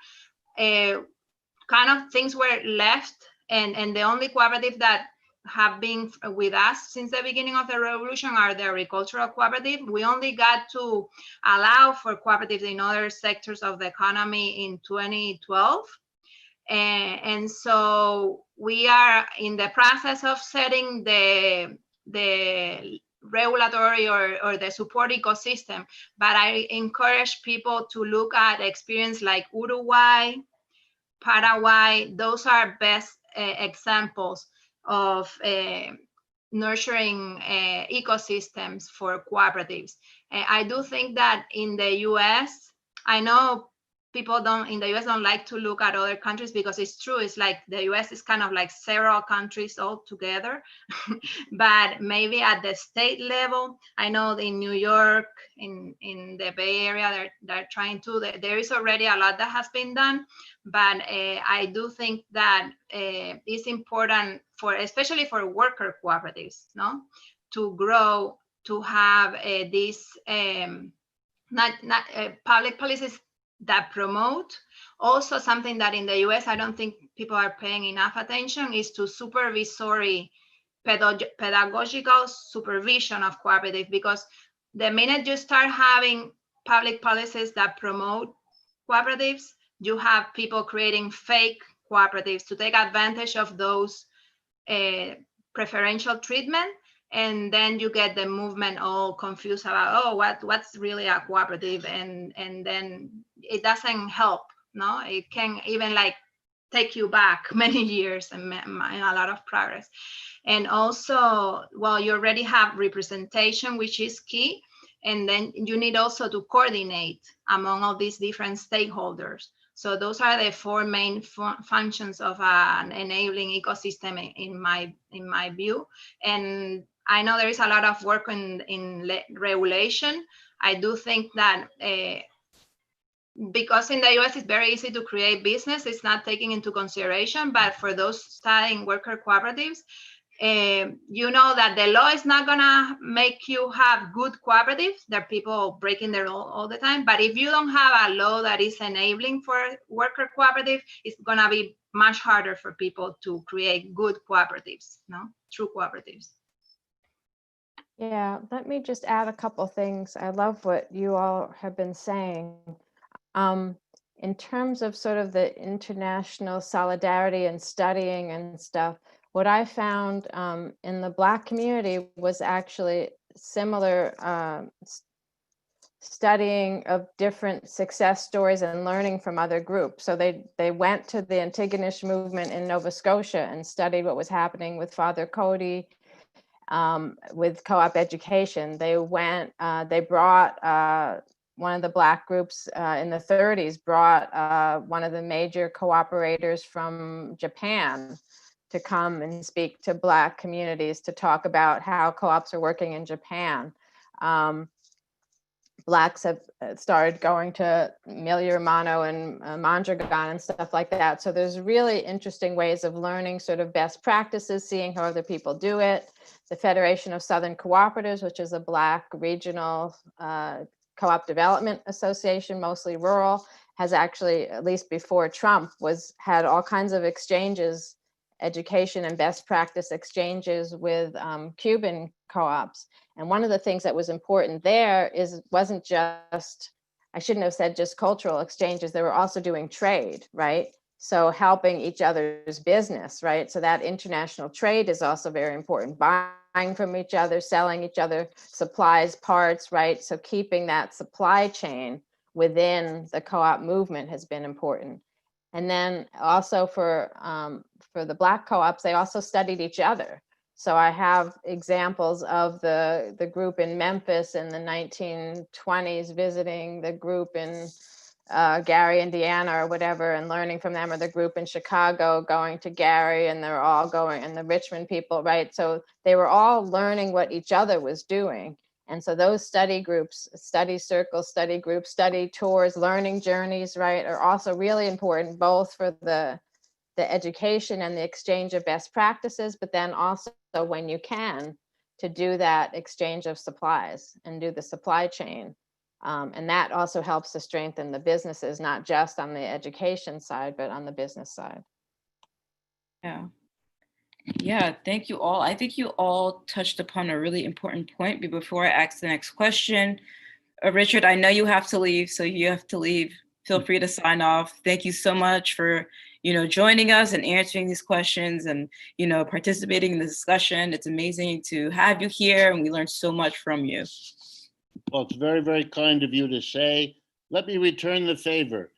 Kind of things were left, and the only cooperative that have been with us since the beginning of the revolution are the agricultural cooperative. We only got to allow for cooperatives in other sectors of the economy in 2012. And so we are in the process of setting the regulatory or the support ecosystem. But I encourage people to look at experience like Uruguay, Paraguay. Those are best examples of nurturing ecosystems for cooperatives. I do think that in the US, I know people in the US don't like to look at other countries, because it's true, it's like the US is kind of like several countries all together. But maybe at the state level, I know in New York, in the Bay Area, they're trying to, there is already a lot that has been done. But I do think that it's important especially for worker cooperatives, no, to grow, to have these public policies that promote. Also, something that in the US I don't think people are paying enough attention is to supervisory pedagogical supervision of cooperatives, because the minute you start having public policies that promote cooperatives, you have people creating fake cooperatives to take advantage of those preferential treatment. And then you get the movement all confused about, oh, what's really a cooperative? And then it doesn't help, no? It can even like take you back many years and a lot of progress. And also, well, you already have representation, which is key. And then you need also to coordinate among all these different stakeholders. So those are the four main functions of an enabling ecosystem in my view. And I know there is a lot of work in regulation. I do think that because in the US it's very easy to create business, it's not taking into consideration, but for those studying worker cooperatives, you know that the law is not gonna make you have good cooperatives. There are people breaking the law all the time, but if you don't have a law that is enabling for worker cooperative, it's gonna be much harder for people to create good cooperatives, no, true cooperatives. Yeah, let me just add a couple things. I love what you all have been saying. In terms of sort of the international solidarity and studying and stuff, what I found in the Black community was actually similar studying of different success stories and learning from other groups. So they went to the Antigonish movement in Nova Scotia and studied what was happening with Father Cody, with co-op education. They brought one of the Black groups in the 30s brought one of the major cooperators from Japan to come and speak to Black communities to talk about how co-ops are working in Japan. Blacks have started going to Emilia Romagna and Mondragon and stuff like that. So there's really interesting ways of learning sort of best practices, seeing how other people do it. The Federation of Southern Cooperatives, which is a Black regional co-op development association, mostly rural, has actually, at least before Trump, had all kinds of exchanges, education and best practice exchanges with Cuban co-ops. And one of the things that was important there wasn't just, I shouldn't have said just cultural exchanges, they were also doing trade, right? So helping each other's business, right? So that international trade is also very important. Buying from each other, selling each other supplies, parts, right? So keeping that supply chain within the co-op movement has been important. And then also for the Black co-ops, they also studied each other. So I have examples of the group in Memphis in the 1920s visiting the group in Gary, Indiana, or whatever, and learning from them, or the group in Chicago going to Gary, and they're all going, and the Richmond people, right? So they were all learning what each other was doing. And so those study groups, study circles, study groups, study tours, learning journeys, right, are also really important, both for the education and the exchange of best practices, but then also when you can, to do that exchange of supplies and do the supply chain. And that also helps to strengthen the businesses, not just on the education side, but on the business side. Yeah. Yeah, thank you all. I think you all touched upon a really important point. But before I ask the next question, Richard, I know you have to leave, so you have to leave. Feel free to sign off. Thank you so much for, joining us and answering these questions and, participating in the discussion. It's amazing to have you here, and we learned so much from you. Well, it's very, very kind of you to say. Let me return the favor.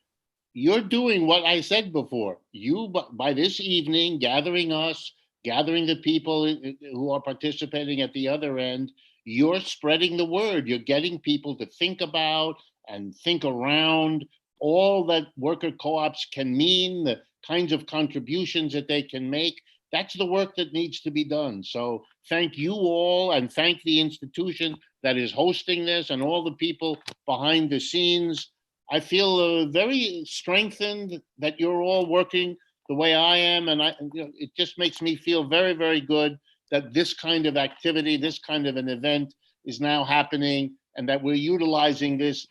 You're doing what I said before. You, by this evening, gathering the people who are participating at the other end, you're spreading the word. You're getting people to think about and think around all that worker co-ops can mean, the kinds of contributions that they can make. That's the work that needs to be done. So thank you all, and thank the institution that is hosting this and all the people behind the scenes. I feel very strengthened that you're all working the way I am, and it just makes me feel very, very good that this kind of activity, this kind of an event is now happening, and that we're utilizing this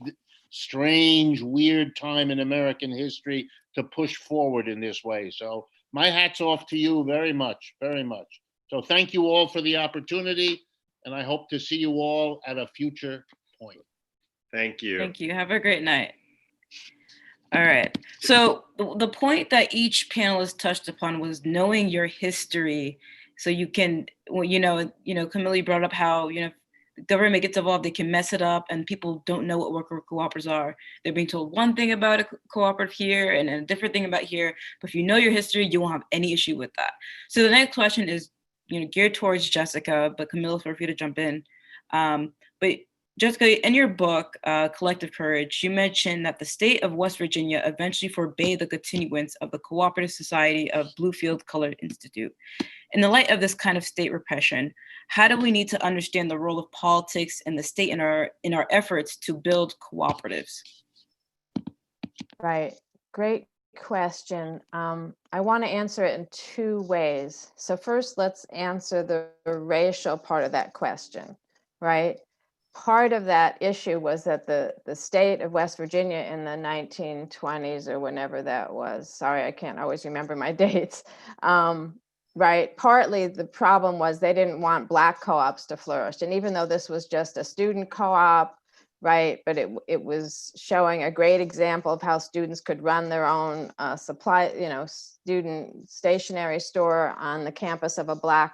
strange, weird time in American history to push forward in this way. So my hat's off to you very much, very much. So thank you all for the opportunity, and I hope to see you all at a future point. Thank you. Thank you. Have a great night. All right. So the point that each panelist touched upon was knowing your history, so you can, Camille brought up how, the government gets involved, they can mess it up, and people don't know what worker cooperatives are. They're being told one thing about a cooperative here and a different thing about here. But if you know your history, you won't have any issue with that. So the next question is, geared towards Jessica, but Camille, feel free to jump in. But Jessica, in your book, Collective Courage, you mentioned that the state of West Virginia eventually forbade the continuance of the Cooperative Society of Bluefield Colored Institute. In the light of this kind of state repression, how do we need to understand the role of politics and the state in our efforts to build cooperatives? Right, great question. I want to answer it in two ways. So first, let's answer the racial part of that question, right? Part of that issue was that the state of West Virginia in the 1920s, or whenever that was, sorry, I can't always remember my dates, right? Partly the problem was they didn't want Black co-ops to flourish. And even though this was just a student co-op, right, but it was showing a great example of how students could run their own supply, student stationery store on the campus of a Black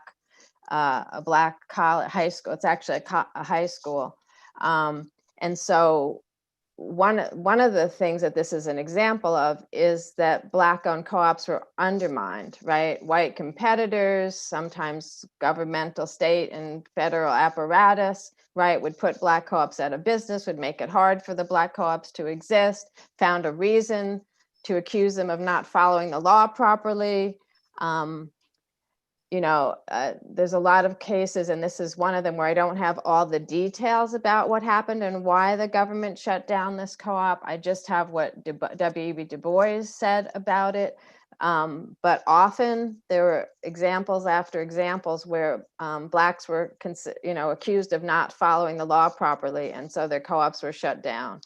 college, high school. It's actually a high school. And so one of the things that this is an example of is that Black-owned co-ops were undermined, right? White competitors, sometimes governmental, state, and federal apparatus, right, would put Black co-ops out of business, would make it hard for the Black co-ops to exist, found a reason to accuse them of not following the law properly. There's a lot of cases, and this is one of them, where I don't have all the details about what happened and why the government shut down this co-op. I just have what W.E.B. Du Bois said about it. But often there were examples after examples where Blacks were, accused of not following the law properly, and so their co-ops were shut down.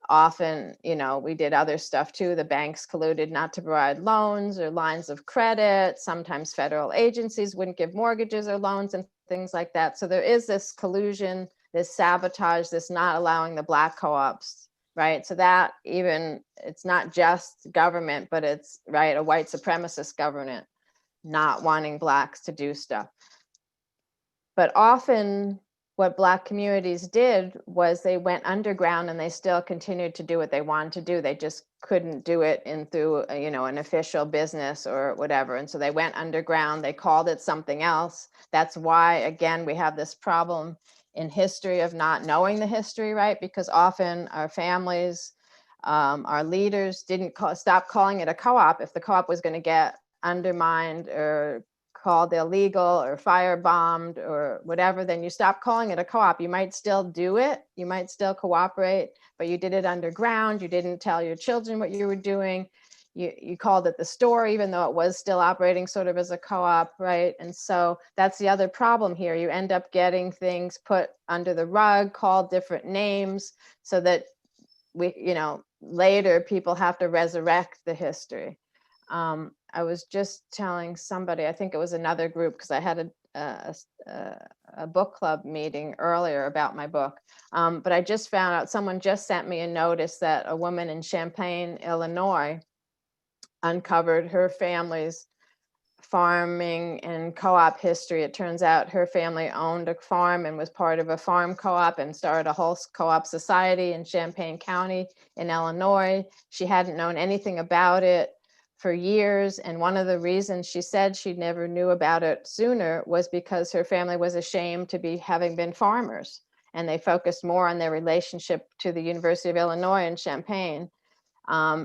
Often, we did other stuff too. The banks colluded not to provide loans or lines of credit. Sometimes federal agencies wouldn't give mortgages or loans and things like that. So there is this collusion, this sabotage, this not allowing the Black co-ops, right? So that it's not just government, but it's, right, a white supremacist government not wanting Blacks to do stuff. But often, what Black communities did was they went underground, and they still continued to do what they wanted to do. They just couldn't do it through an official business or whatever. And so they went underground, they called it something else. That's why, again, we have this problem in history of not knowing the history, right? Because often our families Our leaders didn't stop calling it a co-op if the co-op was going to get undermined or called illegal or firebombed or whatever, then you stop calling it a co-op. You might still do it, you might still cooperate, but you did it underground. You didn't tell your children what you were doing. You called it the store, even though it was still operating sort of as a co-op, right? And so that's the other problem here. You end up getting things put under the rug, called different names, so that later people have to resurrect the history. I was just telling somebody, I think it was another group, because I had a book club meeting earlier about my book. But I just found out, someone just sent me a notice that a woman in Champaign, Illinois, uncovered her family's farming and co-op history. It turns out her family owned a farm and was part of a farm co-op and started a whole co-op society in Champaign County in Illinois. She hadn't known anything about it for years. And one of the reasons she said she never knew about it sooner was because her family was ashamed to be having been farmers. And they focused more on their relationship to the University of Illinois in Champaign,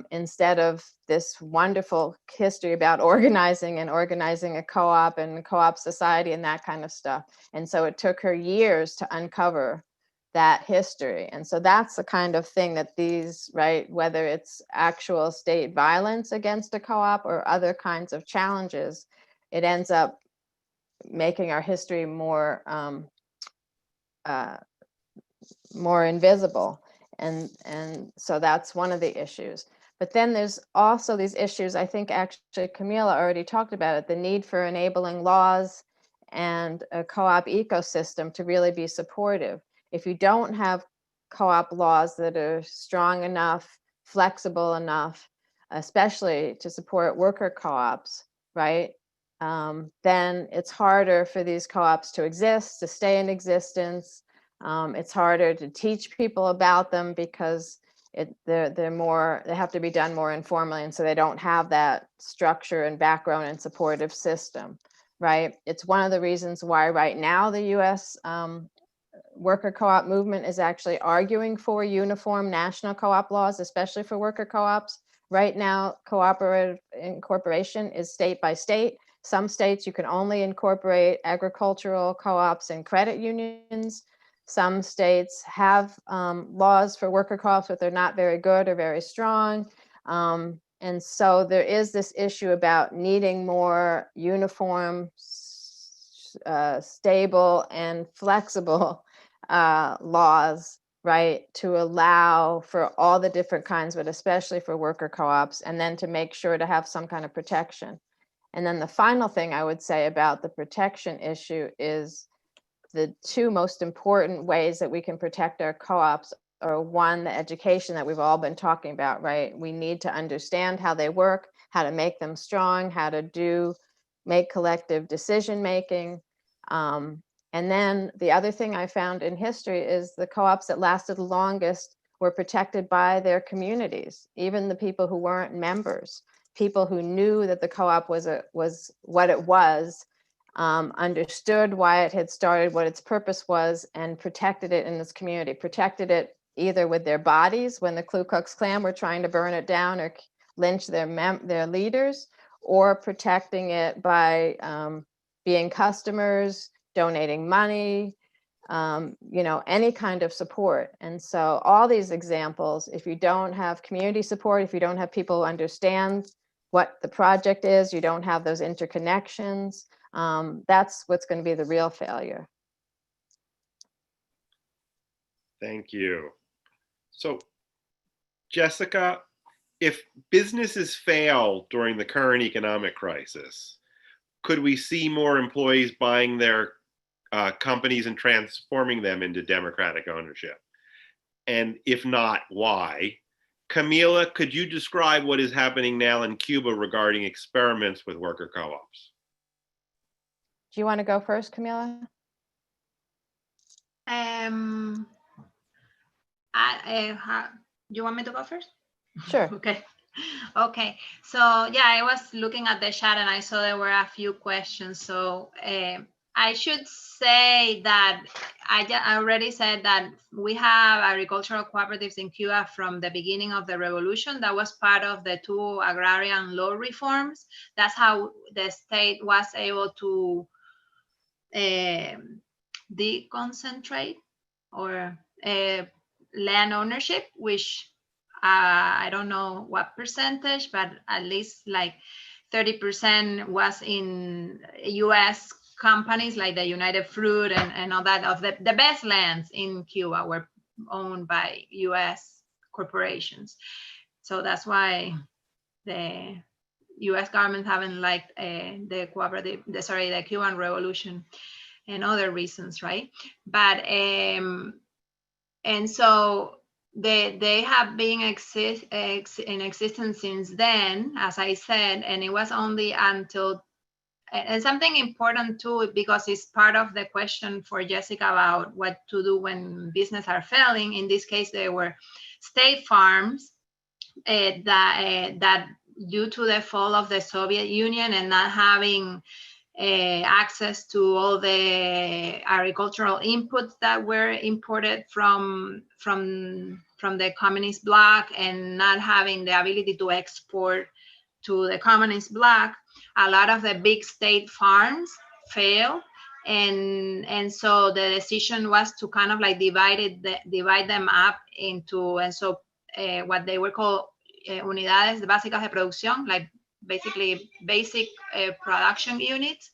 instead of this wonderful history about organizing a co-op and a co-op society and that kind of stuff. And so it took her years to uncover that history. And so that's the kind of thing that these, right, whether it's actual state violence against a co-op or other kinds of challenges, it ends up making our history more invisible. And so that's one of the issues. But then there's also these issues, I think actually Camila already talked about it, the need for enabling laws and a co-op ecosystem to really be supportive. If you don't have co-op laws that are strong enough, flexible enough, especially to support worker co-ops, right? Then it's harder for these co-ops to exist, to stay in existence. It's harder to teach people about them because they have to be done more informally, and so they don't have that structure and background and supportive system, right? It's one of the reasons why right now the U.S. Worker co-op movement is actually arguing for uniform national co-op laws, especially for worker co-ops. Right now, cooperative incorporation is state by state. Some states you can only incorporate agricultural co-ops and credit unions. Some states have laws for worker co-ops, but they're not very good or very strong. And so there is this issue about needing more uniform, stable, and flexible laws, right, to allow for all the different kinds, but especially for worker co-ops, and then to make sure to have some kind of protection. And then the final thing I would say about the protection issue is the two most important ways that we can protect our co-ops are, one, the education that we've all been talking about, right? We need to understand how they work, how to make them strong, how to make collective decision-making. And then the other thing I found in history is the co-ops that lasted the longest were protected by their communities, even the people who weren't members, people who knew that the co-op was what it was, understood why it had started, what its purpose was, and protected it in its community, protected it either with their bodies when the Ku Klux Klan were trying to burn it down or lynch their leaders, or protecting it by being customers, donating money, any kind of support. And so all these examples, if you don't have community support, if you don't have people who understand what the project is, you don't have those interconnections, that's what's going to be the real failure. Thank you. So, Jessica, if businesses fail during the current economic crisis, could we see more employees buying their companies and transforming them into democratic ownership? And if not, why? Camila, could you describe what is happening now in Cuba regarding experiments with worker co-ops? Do you want to go first, Camila? You want me to go first? Sure. Okay. So yeah, I was looking at the chat and I saw there were a few questions. So I should say that I already said that we have agricultural cooperatives in Cuba from the beginning of the revolution. That was part of the two agrarian law reforms. That's how the state was able to deconcentrate or land ownership, which I don't know what percentage, but at least like 30% was in US companies like the United Fruit and all that. Of the best lands in Cuba were owned by US corporations. So that's why the US government haven't liked the Cuban Revolution and other reasons, right? But and so they have been in existence since then, as I said, and it was only until, and something important too, because it's part of the question for Jessica about what to do when business are failing. In this case, they were state farms that due to the fall of the Soviet Union and not having access to all the agricultural inputs that were imported from the communist bloc and not having the ability to export to the communist bloc, a lot of the big state farms failed. And so the decision was to kind of like divide them up into, and so what they were called unidades básicas de producción, like basically basic production units,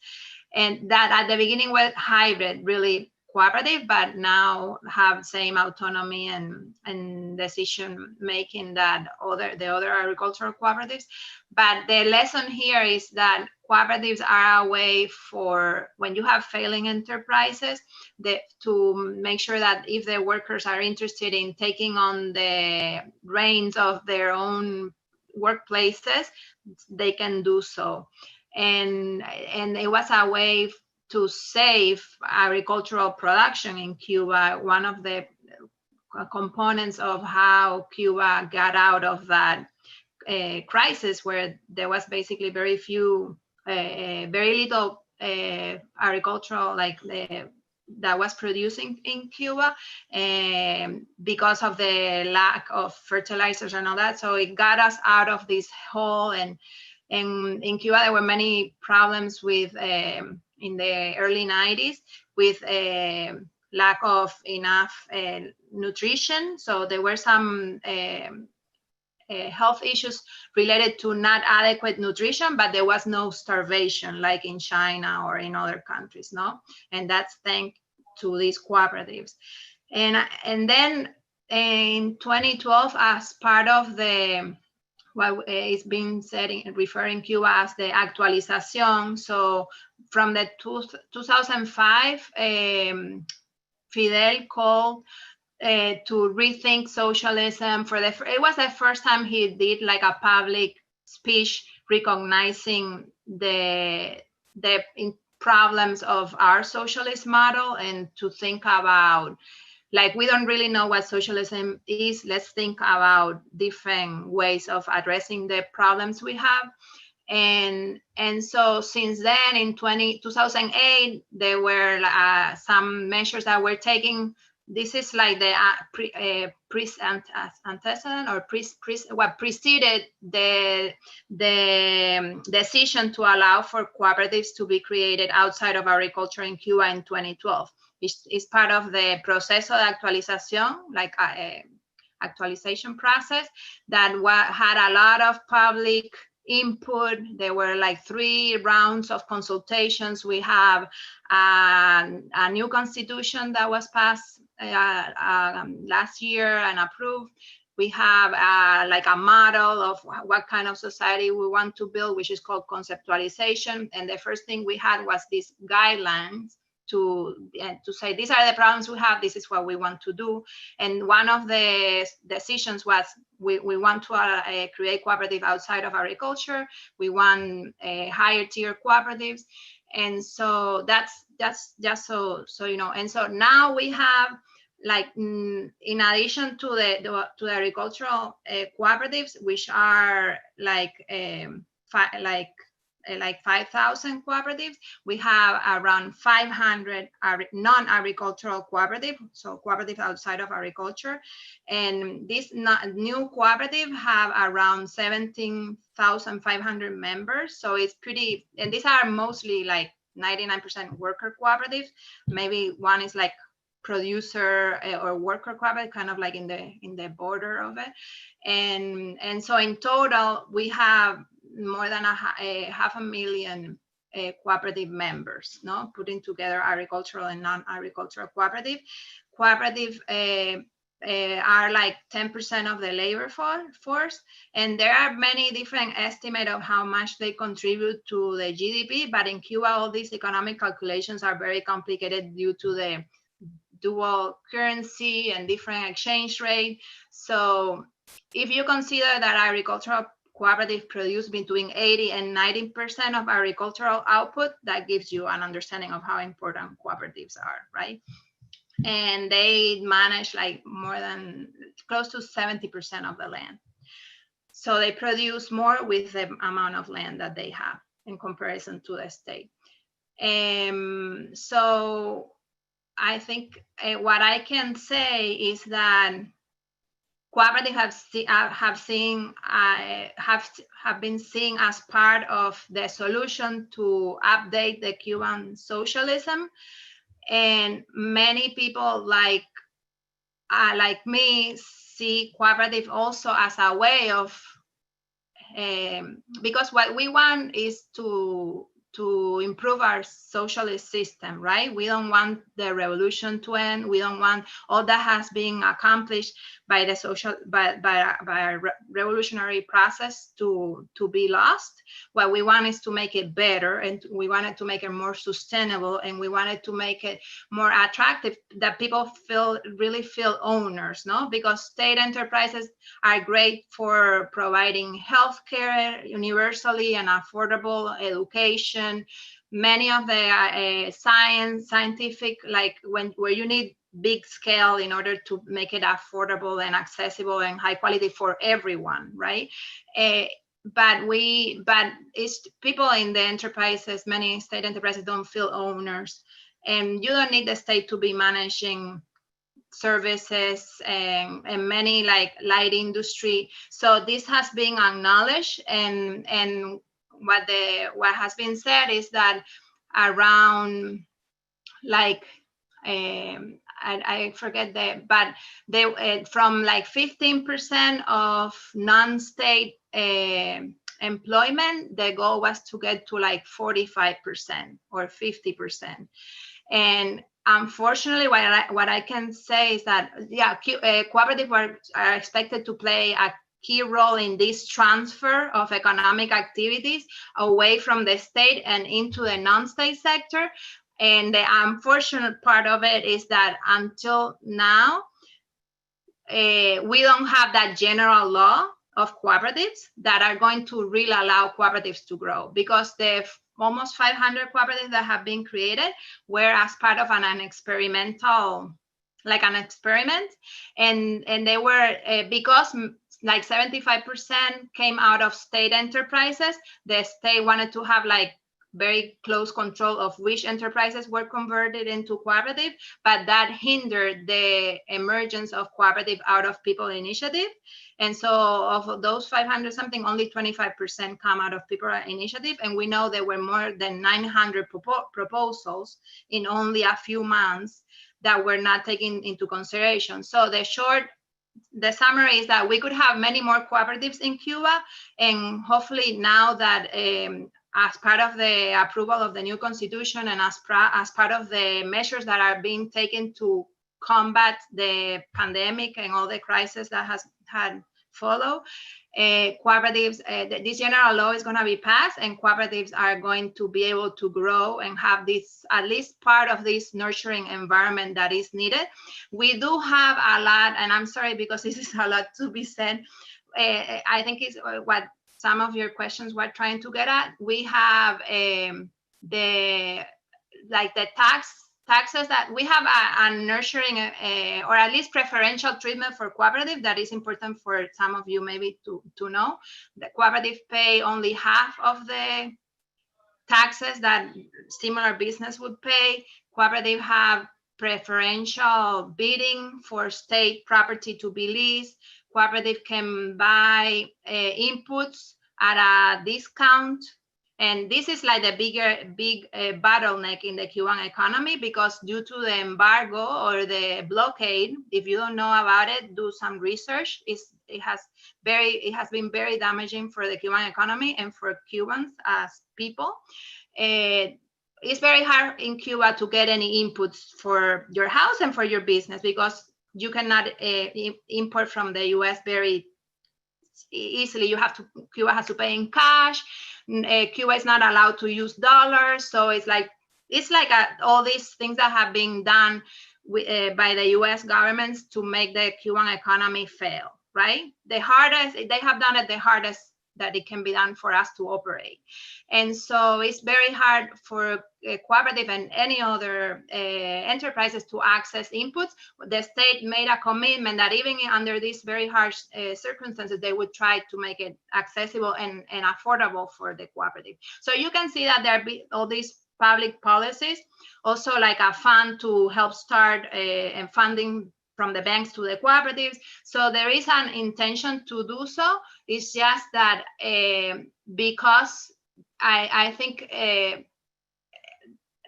and that at the beginning were hybrid, really cooperative, but now have same autonomy and decision making that the other agricultural cooperatives. But the lesson here is that cooperatives are a way for, when you have failing enterprises, to make sure that if the workers are interested in taking on the reins of their own workplaces, they can do so. And it was a way to save agricultural production in Cuba. One of the components of how Cuba got out of that crisis, where there was basically very little agricultural that was producing in Cuba, because of the lack of fertilizers and all that. So it got us out of this hole. And in Cuba, there were many problems with in the early 90s with lack of enough nutrition. So there were some health issues related to not adequate nutrition, but there was no starvation like in China or in other countries, no? And that's thanks to these cooperatives. And then in 2012, as part of the, what is being said, referring Cuba as the actualización. So from the 2005, Fidel called to rethink socialism. It was the first time he did like a public speech recognizing the problems of our socialist model, and to think about, like, we don't really know what socialism is. Let's think about different ways of addressing the problems we have. And so since then, in 2008, there were some measures that were taken. This is like the what preceded the decision to allow for cooperatives to be created outside of agriculture in Cuba in 2012. It's part of the proceso de actualización, like actualization process that had a lot of public input. There were like 3 rounds of consultations. We have a new constitution that was passed last year and approved. We have like a model of what kind of society we want to build, which is called conceptualization. And the first thing we had was these guidelines to say, these are the problems we have, this is what we want to do. And one of the decisions was we want to create cooperative outside of agriculture. We want higher tier cooperatives. And so that's just so you know. And so now we have, like, in addition to the agricultural cooperatives, which are like like 5,000 cooperatives. We have around 500 non-agricultural cooperatives, so cooperatives outside of agriculture. And this new cooperative have around 17,500 members. So it's pretty, and these are mostly like 99% worker cooperatives. Maybe one is like producer or worker cooperative, kind of like in the border of it. And so in total, we have more than 500,000 cooperative members, no, putting together agricultural and non-agricultural cooperative. Cooperative are like 10% of the labor force, and there are many different estimates of how much they contribute to the GDP. But in Cuba, all these economic calculations are very complicated due to the dual currency and different exchange rate. So if you consider that agricultural cooperative produce between 80 and 90% of agricultural output, that gives you an understanding of how important cooperatives are, right? And they manage like more than close to 70% of the land. So they produce more with the amount of land that they have in comparison to the state. So I think what I can say is that cooperatives have been seen as part of the solution to update the Cuban socialism, and many people like me see cooperative also as a way of because what we want is to improve our socialist system, right? We don't want the revolution to end. We don't want all that has been accomplished by the by a revolutionary process to be lost. What we want is to make it better, and we wanted to make it more sustainable, and we wanted to make it more attractive, that people really feel owners, no? Because state enterprises are great for providing healthcare universally and affordable education. Many of the scientific, like where you need big scale in order to make it affordable and accessible and high quality for everyone, right? But it's people in the enterprises, many state enterprises don't feel owners, and you don't need the state to be managing services and many like light industry. So this has been acknowledged, and what has been said is that around like I forget but they from like 15% of non-state employment, the goal was to get to like 45% or 50%. And unfortunately, what I can say is that, yeah, cooperatives are expected to play a key role in this transfer of economic activities away from the state and into the non-state sector. And the unfortunate part of it is that until now, we don't have that general law of cooperatives that are going to really allow cooperatives to grow, because the almost 500 cooperatives that have been created were as part of an experimental, like an experiment. And they were, because like 75% came out of state enterprises, the state wanted to have like very close control of which enterprises were converted into cooperative, but that hindered the emergence of cooperative out of people initiative. And so of those 500 something, only 25% come out of people initiative. And we know there were more than 900 proposals in only a few months that were not taken into consideration. So the summary is that we could have many more cooperatives in Cuba, and hopefully now that as part of the approval of the new constitution and as part of the measures that are being taken to combat the pandemic and all the crisis that has had followed, cooperatives, this general law is going to be passed, and cooperatives are going to be able to grow and have this, at least part of this nurturing environment that is needed. We do have a lot, and I'm sorry because this is a lot to be said. I think it's what some of your questions were trying to get at. We have the taxes that we have a nurturing or at least preferential treatment for cooperative that is important for some of you maybe to know. The cooperative pay only half of the taxes that similar business would pay. Cooperative have preferential bidding for state property to be leased. Cooperative can buy inputs at a discount. And this is like the big bottleneck in the Cuban economy, because due to the embargo or the blockade, if you don't know about it, do some research. It has been very damaging for the Cuban economy and for Cubans as people. It's very hard in Cuba to get any inputs for your house and for your business, because you cannot import from the US very easily. Cuba has to pay in cash. Cuba is not allowed to use dollars. So it's like all these things that have been done by the US governments to make the Cuban economy fail, right? They have done it the hardest that it can be done for us to operate. And so it's very hard for cooperative and any other enterprises to access inputs. The state made a commitment that even under these very harsh circumstances, they would try to make it accessible and affordable for the cooperative. So you can see that there be all these public policies, also like a fund to help start and funding from the banks to the cooperatives. So there is an intention to do so. It's just that because I think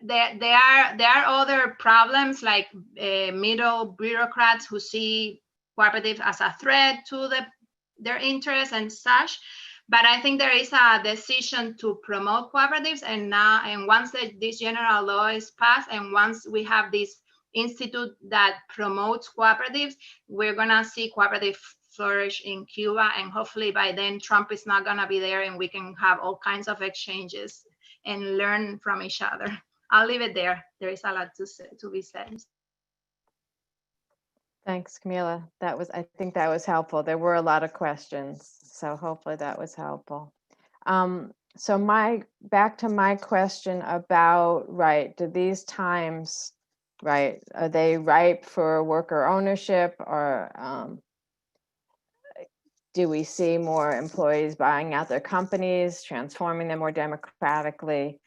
there are other problems, like middle bureaucrats who see cooperatives as a threat to their interests and such. But I think there is a decision to promote cooperatives, and once this general law is passed, and once we have this institute that promotes cooperatives, we're gonna see cooperative flourish in Cuba, and hopefully by then Trump is not gonna be there, and we can have all kinds of exchanges and learn from each other. I'll leave it there. There is a lot to be said. Thanks, Camila. I think that was helpful. There were a lot of questions, so hopefully that was helpful. So back to my question about, right, do these times, right, are they ripe for worker ownership, or do we see more employees buying out their companies, transforming them more democratically?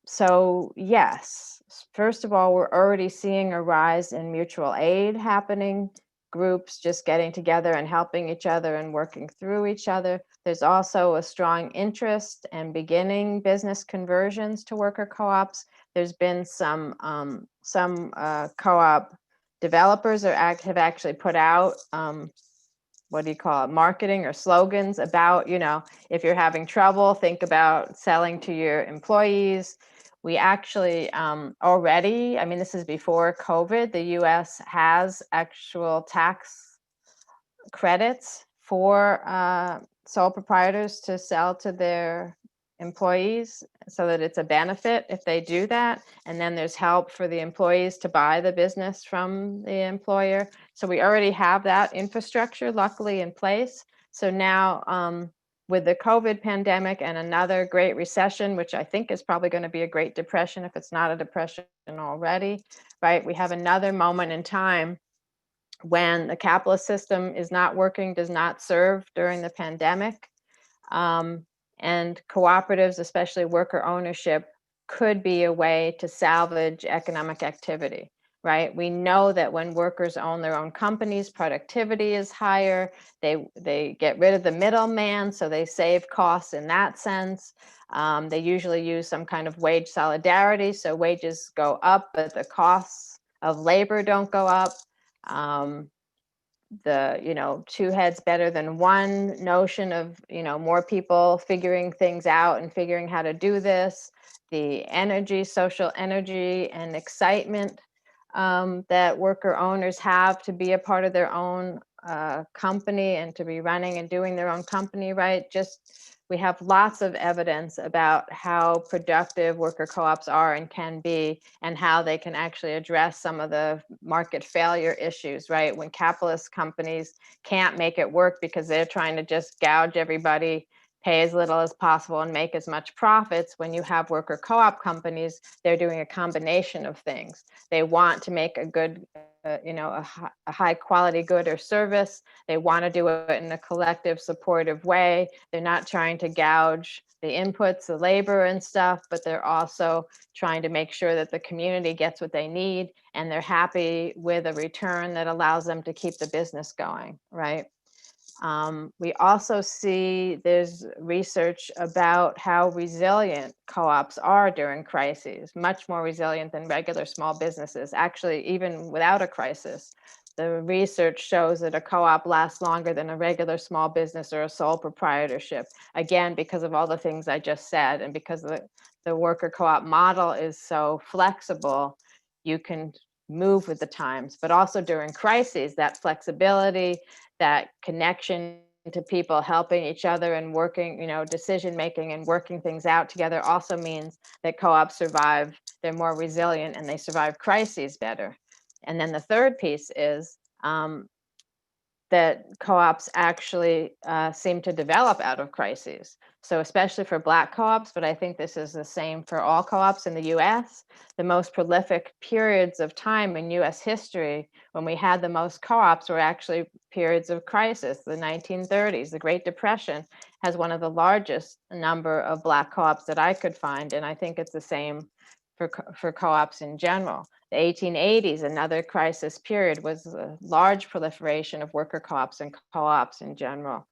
So yes, first of all, we're already seeing a rise in mutual aid happening, groups just getting together and helping each other and working through each other. There's also a strong interest in beginning business conversions to worker co-ops. There's been some co-op developers have actually put out what do you call it, marketing or slogans about, if you're having trouble, think about selling to your employees. We actually already, this is before COVID, the US has actual tax credits for sole proprietors to sell to their employees, so that it's a benefit if they do that. And then there's help for the employees to buy the business from the employer. So we already have that infrastructure luckily in place. So now with the COVID pandemic and another great recession, which I think is probably going to be a Great Depression if it's not a depression already, right? We have another moment in time when the capitalist system is not working, does not serve during the pandemic. And cooperatives, especially worker ownership, could be a way to salvage economic activity, right? We know that when workers own their own companies, productivity is higher. They get rid of the middleman, so they save costs in that sense. They usually use some kind of wage solidarity, so wages go up, but the costs of labor don't go up. The two heads better than one notion of more people figuring things out and figuring how to do this, the energy, social energy and excitement that worker owners have to be a part of their own company and to be running and doing their own company, right? We have lots of evidence about how productive worker co-ops are and can be, and how they can actually address some of the market failure issues, right? When capitalist companies can't make it work because they're trying to just gouge everybody, pay as little as possible and make as much profits. When you have worker co-op companies, they're doing a combination of things. They want to make a good a high quality good or service. They want to do it in a collective supportive way. They're not trying to gouge the inputs, the labor and stuff, but they're also trying to make sure that the community gets what they need and they're happy with a return that allows them to keep the business going, right? We also see there's research about how resilient co-ops are during crises, much more resilient than regular small businesses. Actually, even without a crisis, the research shows that a co-op lasts longer than a regular small business or a sole proprietorship. Again, because of all the things I just said, and because the worker co-op model is so flexible, you can move with the times. But also during crises, that flexibility, that connection to people helping each other and working, decision making and working things out together also means that co-ops survive, they're more resilient, and they survive crises better. And then the third piece is that co-ops actually seem to develop out of crises. So especially for Black co-ops, but I think this is the same for all co-ops in the US, the most prolific periods of time in US history when we had the most co-ops were actually periods of crisis. The 1930s, the Great Depression has one of the largest number of Black co-ops that I could find, and I think it's the same for co-ops in general. The 1880s, another crisis period, was a large proliferation of worker co-ops and co-ops in general.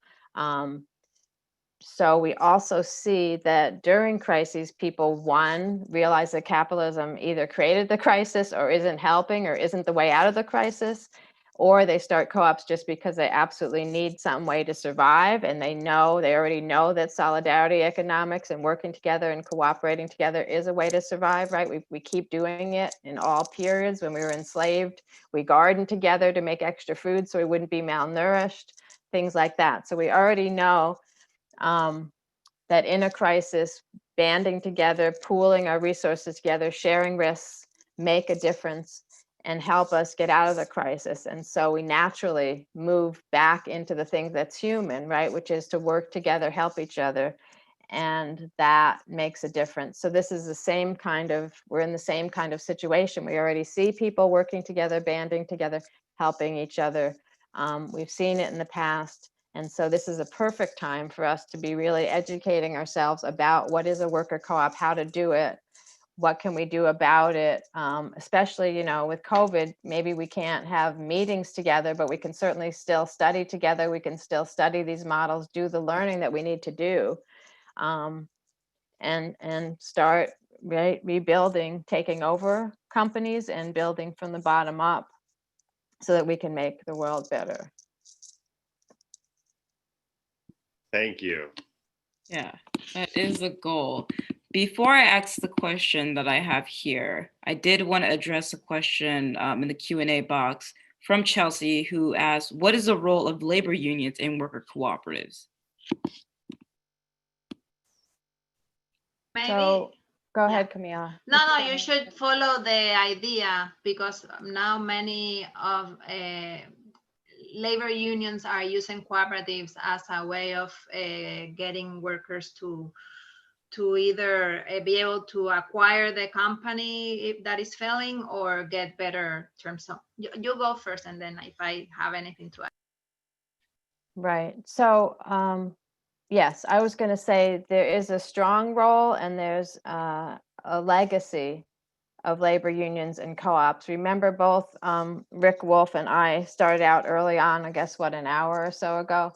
So we also see that during crises, people, one, realize that capitalism either created the crisis or isn't helping or isn't the way out of the crisis, or they start co-ops just because they absolutely need some way to survive, and they already know that solidarity economics and working together and cooperating together is a way to survive, right? We keep doing it in all periods. When we were enslaved, we gardened together to make extra food so we wouldn't be malnourished, things like that. So we already know that in a crisis, banding together, pooling our resources together, sharing risks, make a difference and help us get out of the crisis. And so we naturally move back into the thing that's human, right? Which is to work together, help each other. And that makes a difference. So this is we're in the same kind of situation. We already see people working together, banding together, helping each other. We've seen it in the past. And so this is a perfect time for us to be really educating ourselves about what is a worker co-op, how to do it, what can we do about it, especially, with COVID, maybe we can't have meetings together, but we can certainly still study together. We can still study these models, do the learning that we need to do, and start rebuilding, taking over companies and building from the bottom up so that we can make the world better. Thank you. Yeah, that is the goal. Before I ask the question that I have here, I did want to address a question in the Q&A box from Chelsea, who asked, what is the role of labor unions in worker cooperatives? Maybe. So go Yeah. ahead, Camila. No, you should follow the idea, because now many of labor unions are using cooperatives as a way of getting workers to either be able to acquire the company that is failing or get better terms. So you go first, and then if I have anything to add. Right. So yes, I was going to say there is a strong role and there's a legacy of labor unions and co-ops. Remember, both Rick Wolf and I started out early on, I guess, an hour or so ago,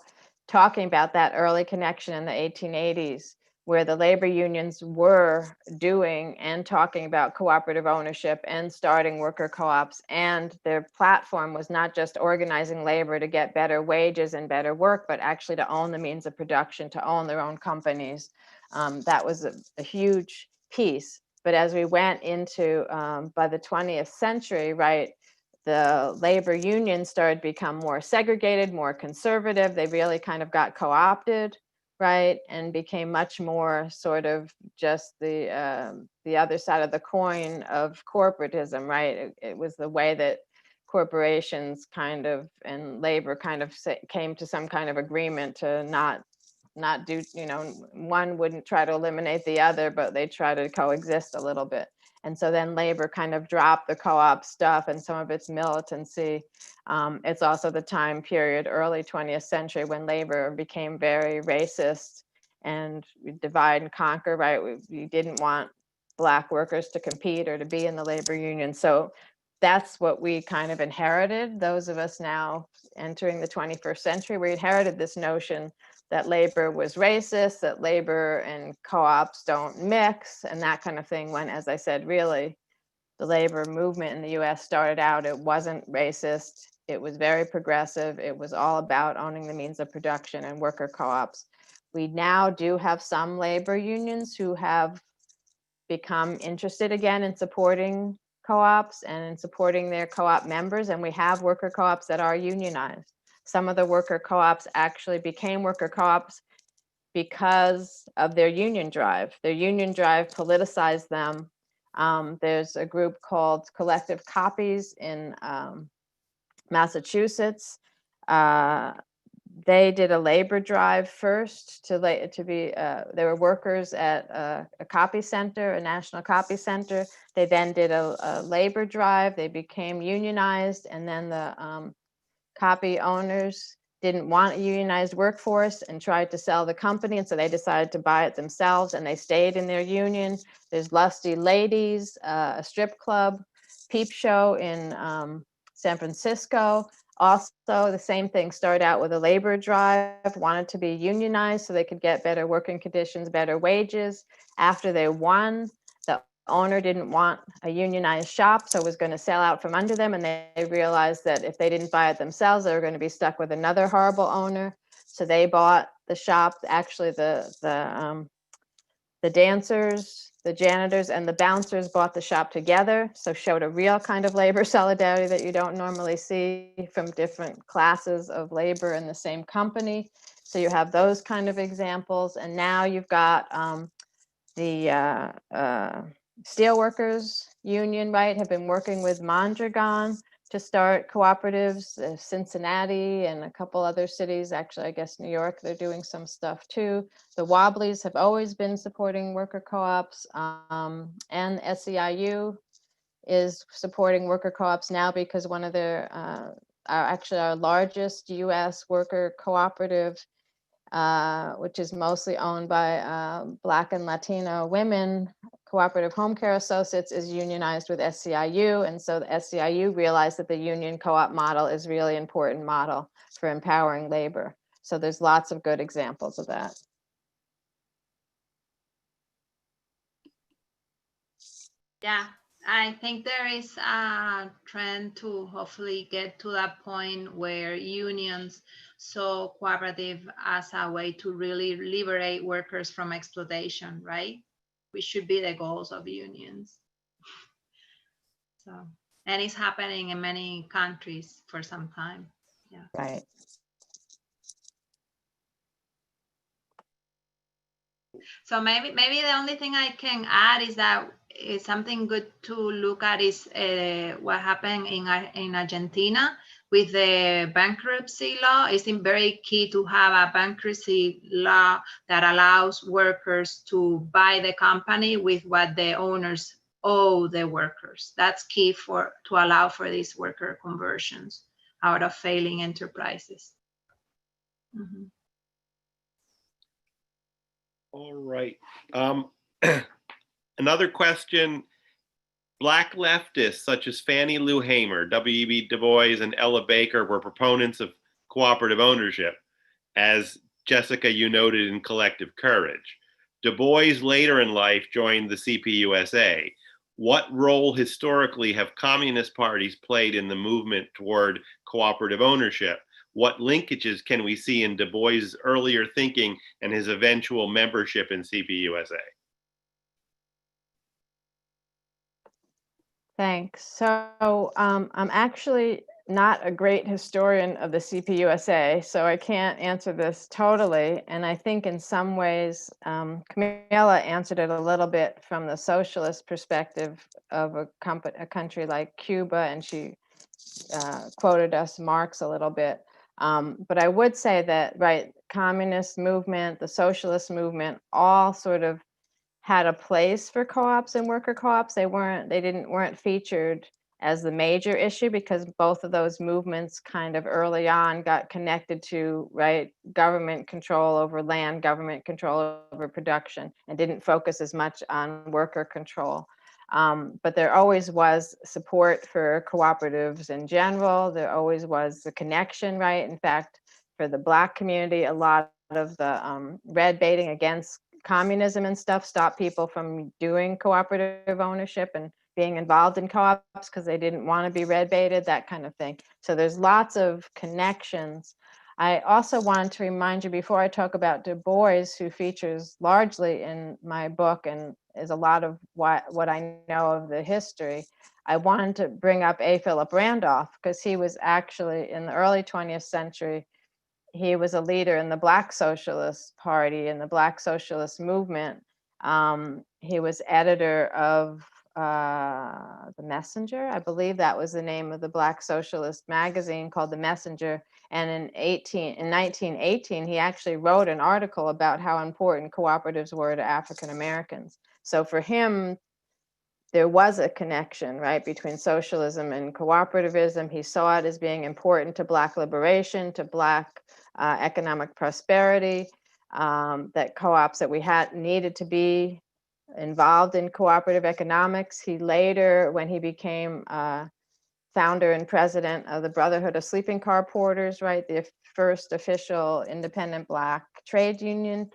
talking about that early connection in the 1880s, where the labor unions were doing and talking about cooperative ownership and starting worker co-ops. And their platform was not just organizing labor to get better wages and better work, but actually to own the means of production, to own their own companies. That was a huge piece. But as we went into, by the 20th century, right, the labor unions started to become more segregated, more conservative. They really kind of got co-opted, right, and became much more sort of just the other side of the coin of corporatism, right? It was the way that corporations kind of and labor kind of came to some kind of agreement to not do, one wouldn't try to eliminate the other, but they try to coexist a little bit. And so then labor kind of dropped the co-op stuff and some of its militancy. It's also the time period, early 20th century, when labor became very racist and we divide and conquer, right? We didn't want Black workers to compete or to be in the labor union. So that's what we kind of inherited. Those of us now entering the 21st century, we inherited this notion that labor was racist, that labor and co-ops don't mix, and that kind of thing, when, as I said, really, the labor movement in the US started out, it wasn't racist, it was very progressive, it was all about owning the means of production and worker co-ops. We now do have some labor unions who have become interested again in supporting co-ops and in supporting their co-op members, and we have worker co-ops that are unionized. Some of the worker co-ops actually became worker co-ops because of their union drive. Their union drive politicized them. There's a group called Collective Copies in Massachusetts. They did a labor drive first they were workers at a copy center, a national copy center. They then did a labor drive. They became unionized, and then the copy owners didn't want a unionized workforce and tried to sell the company, and so they decided to buy it themselves, and they stayed in their union. There's Lusty Ladies, a strip club, Peep Show in San Francisco. Also, the same thing, started out with a labor drive, wanted to be unionized so they could get better working conditions, better wages. After they won, the owner didn't want a unionized shop, so was going to sell out from under them, and they realized that if they didn't buy it themselves, they were going to be stuck with another horrible owner. So they bought the shop. Actually, the dancers, the janitors, and the bouncers bought the shop together, so showed a real kind of labor solidarity that you don't normally see from different classes of labor in the same company. So you have those kind of examples, and now you've got the Steelworkers Union, right, have been working with Mondragon to start cooperatives. Cincinnati and a couple other cities, actually, I guess New York, they're doing some stuff too. The Wobblies have always been supporting worker co-ops, and SEIU is supporting worker co-ops now because one of their, our largest US worker cooperative, which is mostly owned by Black and Latino women, Cooperative Home Care Associates, is unionized with SEIU. And so the SEIU realized that the union co-op model is really important model for empowering labor. So there's lots of good examples of that. Yeah, I think there is a trend to hopefully get to that point where unions saw cooperative as a way to really liberate workers from exploitation, right? Which should be the goals of unions. So, and it's happening in many countries for some time. Yeah. Right. So maybe the only thing I can add is that it's something good to look at is what happened in Argentina with the bankruptcy law. It's very key to have a bankruptcy law that allows workers to buy the company with what the owners owe the workers. That's key to allow for these worker conversions out of failing enterprises. Mm-hmm. All right. Another question. Black leftists such as Fannie Lou Hamer, W.E.B. Du Bois, and Ella Baker were proponents of cooperative ownership, as Jessica, you noted in Collective Courage. Du Bois later in life joined the CPUSA. What role historically have communist parties played in the movement toward cooperative ownership? What linkages can we see in Du Bois' earlier thinking and his eventual membership in CPUSA? Thanks. So I'm actually not a great historian of the CPUSA, so I can't answer this totally. And I think in some ways, Camilla answered it a little bit from the socialist perspective of a country like Cuba, and she quoted us Marx a little bit. But I would say that, right, communist movement, the socialist movement, all sort of had a place for co-ops and worker co-ops. They weren't featured as the major issue, because both of those movements kind of early on got connected to, right, government control over land, government control over production, and didn't focus as much on worker control. But there always was support for cooperatives in general. There always was the connection, right? In fact, for the Black community, a lot of the red baiting against communism and stuff stopped people from doing cooperative ownership and being involved in co-ops because they didn't want to be red baited, that kind of thing. So there's lots of connections. I also wanted to remind you, before I talk about Du Bois, who features largely in my book and is a lot of what I know of the history, I wanted to bring up A. Philip Randolph, because he was actually, in the early 20th century, he was a leader in the Black Socialist Party and the Black Socialist movement. He was editor of The Messenger. I believe that was the name of the Black Socialist magazine, called The Messenger. And in 1918, he actually wrote an article about how important cooperatives were to African Americans. So for him, there was a connection, right, between socialism and cooperativism. He saw it as being important to Black liberation, to Black economic prosperity, that co-ops that we had needed to be involved in cooperative economics. He later, when he became founder and president of the Brotherhood of Sleeping Car Porters, right, the first official independent Black trade union,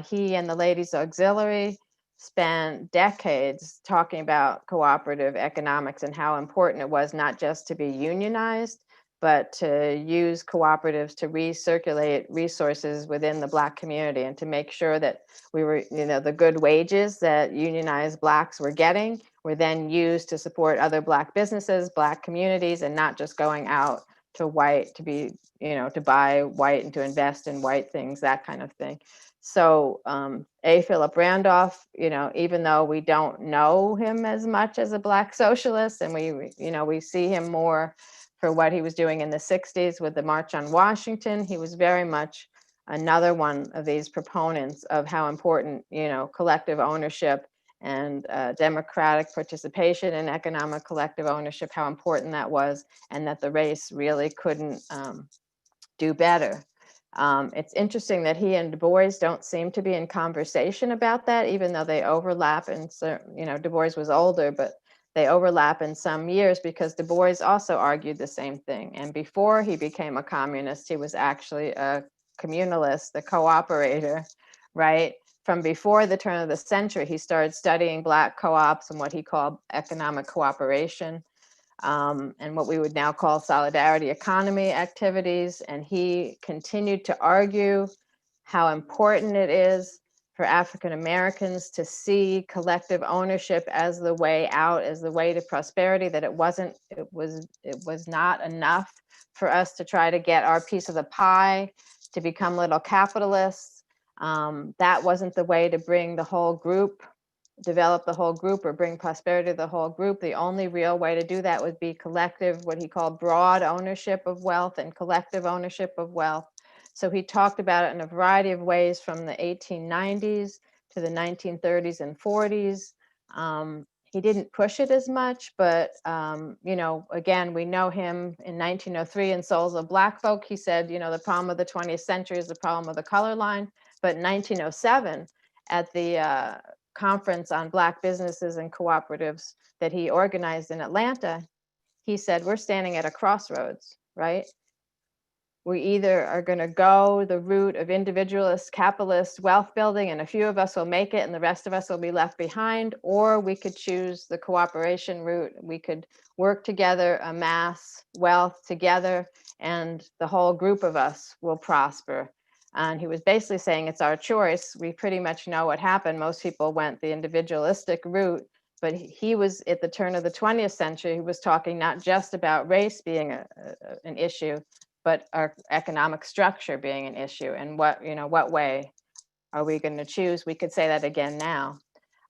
he and the Ladies Auxiliary spent decades talking about cooperative economics and how important it was not just to be unionized, but to use cooperatives to recirculate resources within the Black community and to make sure that we were, the good wages that unionized Blacks were getting were then used to support other Black businesses, Black communities, and not just going out to white to be, to buy white and to invest in white things, that kind of thing. So A. Philip Randolph, even though we don't know him as much as a Black socialist, and we see him more for what he was doing in the 60s with the March on Washington, he was very much another one of these proponents of how important, collective ownership and democratic participation in economic collective ownership, how important that was, and that the race really couldn't do better. It's interesting that he and Du Bois don't seem to be in conversation about that, even though they overlap. And so, Du Bois was older, but they overlap in some years, because Du Bois also argued the same thing. And before he became a communist, he was actually a communalist, a cooperator, right? From before the turn of the century, he started studying Black co-ops and what he called economic cooperation. And what we would now call solidarity economy activities. And he continued to argue how important it is for African Americans to see collective ownership as the way out, as the way to prosperity, that it was not enough for us to try to get our piece of the pie, to become little capitalists. That wasn't the way to bring the whole group, develop the whole group, or bring prosperity to the whole group. The only real way to do that would be collective, what he called broad ownership of wealth and collective ownership of wealth. So he talked about it in a variety of ways, from the 1890s to the 1930s and 40s. He didn't push it as much, but again, we know him in 1903 in Souls of Black Folk. He said, the problem of the 20th century is the problem of the color line. But in 1907, at the conference on Black businesses and cooperatives that he organized in Atlanta, he said, we're standing at a crossroads, right? We either are going to go the route of individualist, capitalist wealth building, and a few of us will make it and the rest of us will be left behind, or we could choose the cooperation route. We could work together, amass wealth together, and the whole group of us will prosper. And he was basically saying it's our choice. We pretty much know what happened. Most people went the individualistic route, but he was at the turn of the 20th century. He was talking not just about race being an issue, but our economic structure being an issue, and what way are we going to choose? We could say that again now.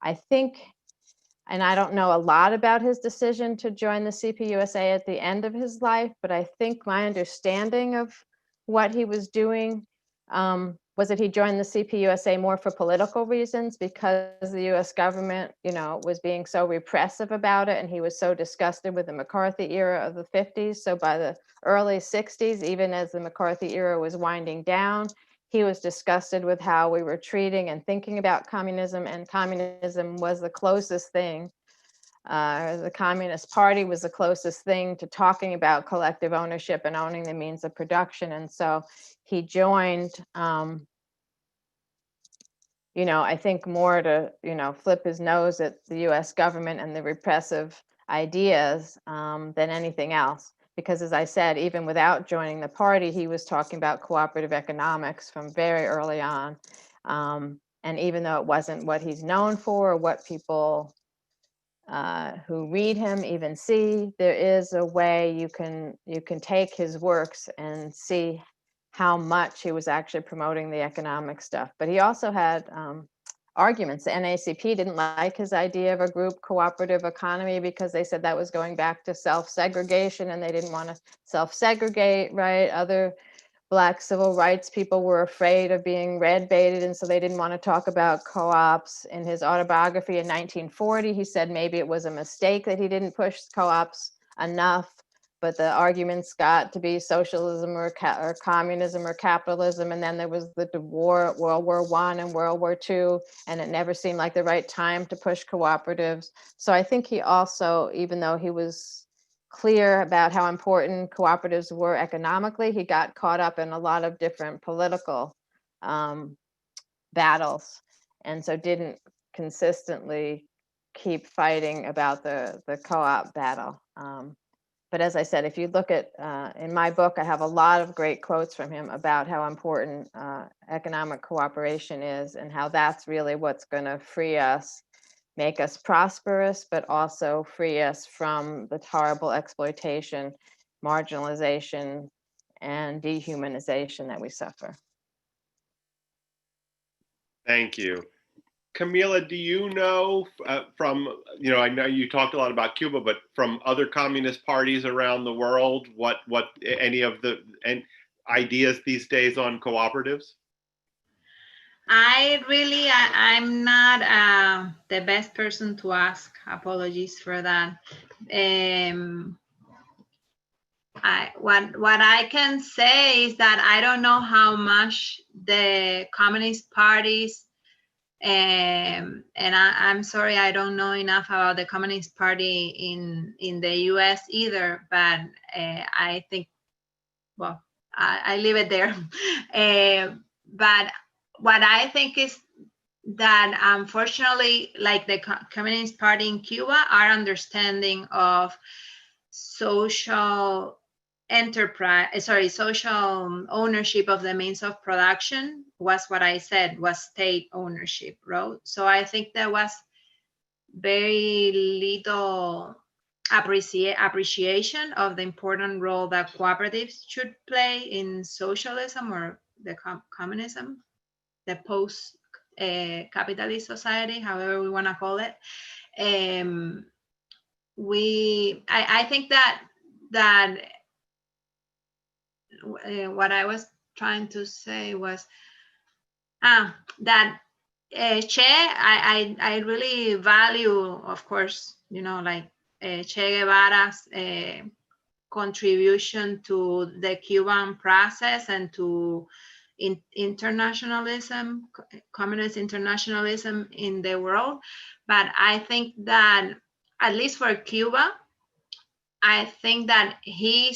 I think, and I don't know a lot about his decision to join the CPUSA at the end of his life, but I think my understanding of what he was doing was that he joined the CPUSA more for political reasons because the US government, was being so repressive about it, and he was so disgusted with the McCarthy era of the 50s. So by the early 60s, even as the McCarthy era was winding down, he was disgusted with how we were treating and thinking about communism, and communism was the closest thing. The Communist Party was the closest thing to talking about collective ownership and owning the means of production. And so he joined, I think more to, flip his nose at the US government and the repressive ideas than anything else. Because as I said, even without joining the party, he was talking about cooperative economics from very early on. And even though it wasn't what he's known for, or what people who read him even see, there is a way you can take his works and see how much he was actually promoting the economic stuff. But he also had arguments. The NAACP didn't like his idea of a group cooperative economy because they said that was going back to self-segregation, and they didn't want to self-segregate, right? Other Black civil rights people were afraid of being red baited, and so they didn't want to talk about co-ops. In his autobiography in 1940, he said maybe it was a mistake that he didn't push co-ops enough, but the arguments got to be socialism or communism or capitalism, and then there was the war, World War I and World War II, and it never seemed like the right time to push cooperatives. So I think he also, even though he was clear about how important cooperatives were economically, he got caught up in a lot of different political battles, and so didn't consistently keep fighting about the co-op battle. But as I said, if you look at, in my book, I have a lot of great quotes from him about how important economic cooperation is, and how that's really what's going to free us, make us prosperous, but also free us from the horrible exploitation, marginalization, and dehumanization that we suffer. Thank you. Camila, do you know from, I know you talked a lot about Cuba, but from other communist parties around the world, what any of the ideas these days on cooperatives? I'm not the best person to ask. Apologies for that. What I can say is that I don't know how much the communist parties, and I'm sorry, I don't know enough about the Communist Party in the US either, but I think, well, I leave it there. But what I think is that unfortunately, like the Communist Party in Cuba, our understanding of social social ownership of the means of production was what I said, was state ownership, right? So I think there was very little appreciation of the important role that cooperatives should play in socialism, or the communism, the post-capitalist society, however we want to call it. I think that what I was trying to say was that Che, I really value, of course, like Che Guevara's contribution to the Cuban process and to internationalism, communist internationalism in the world. But I think that, at least for Cuba, I think that he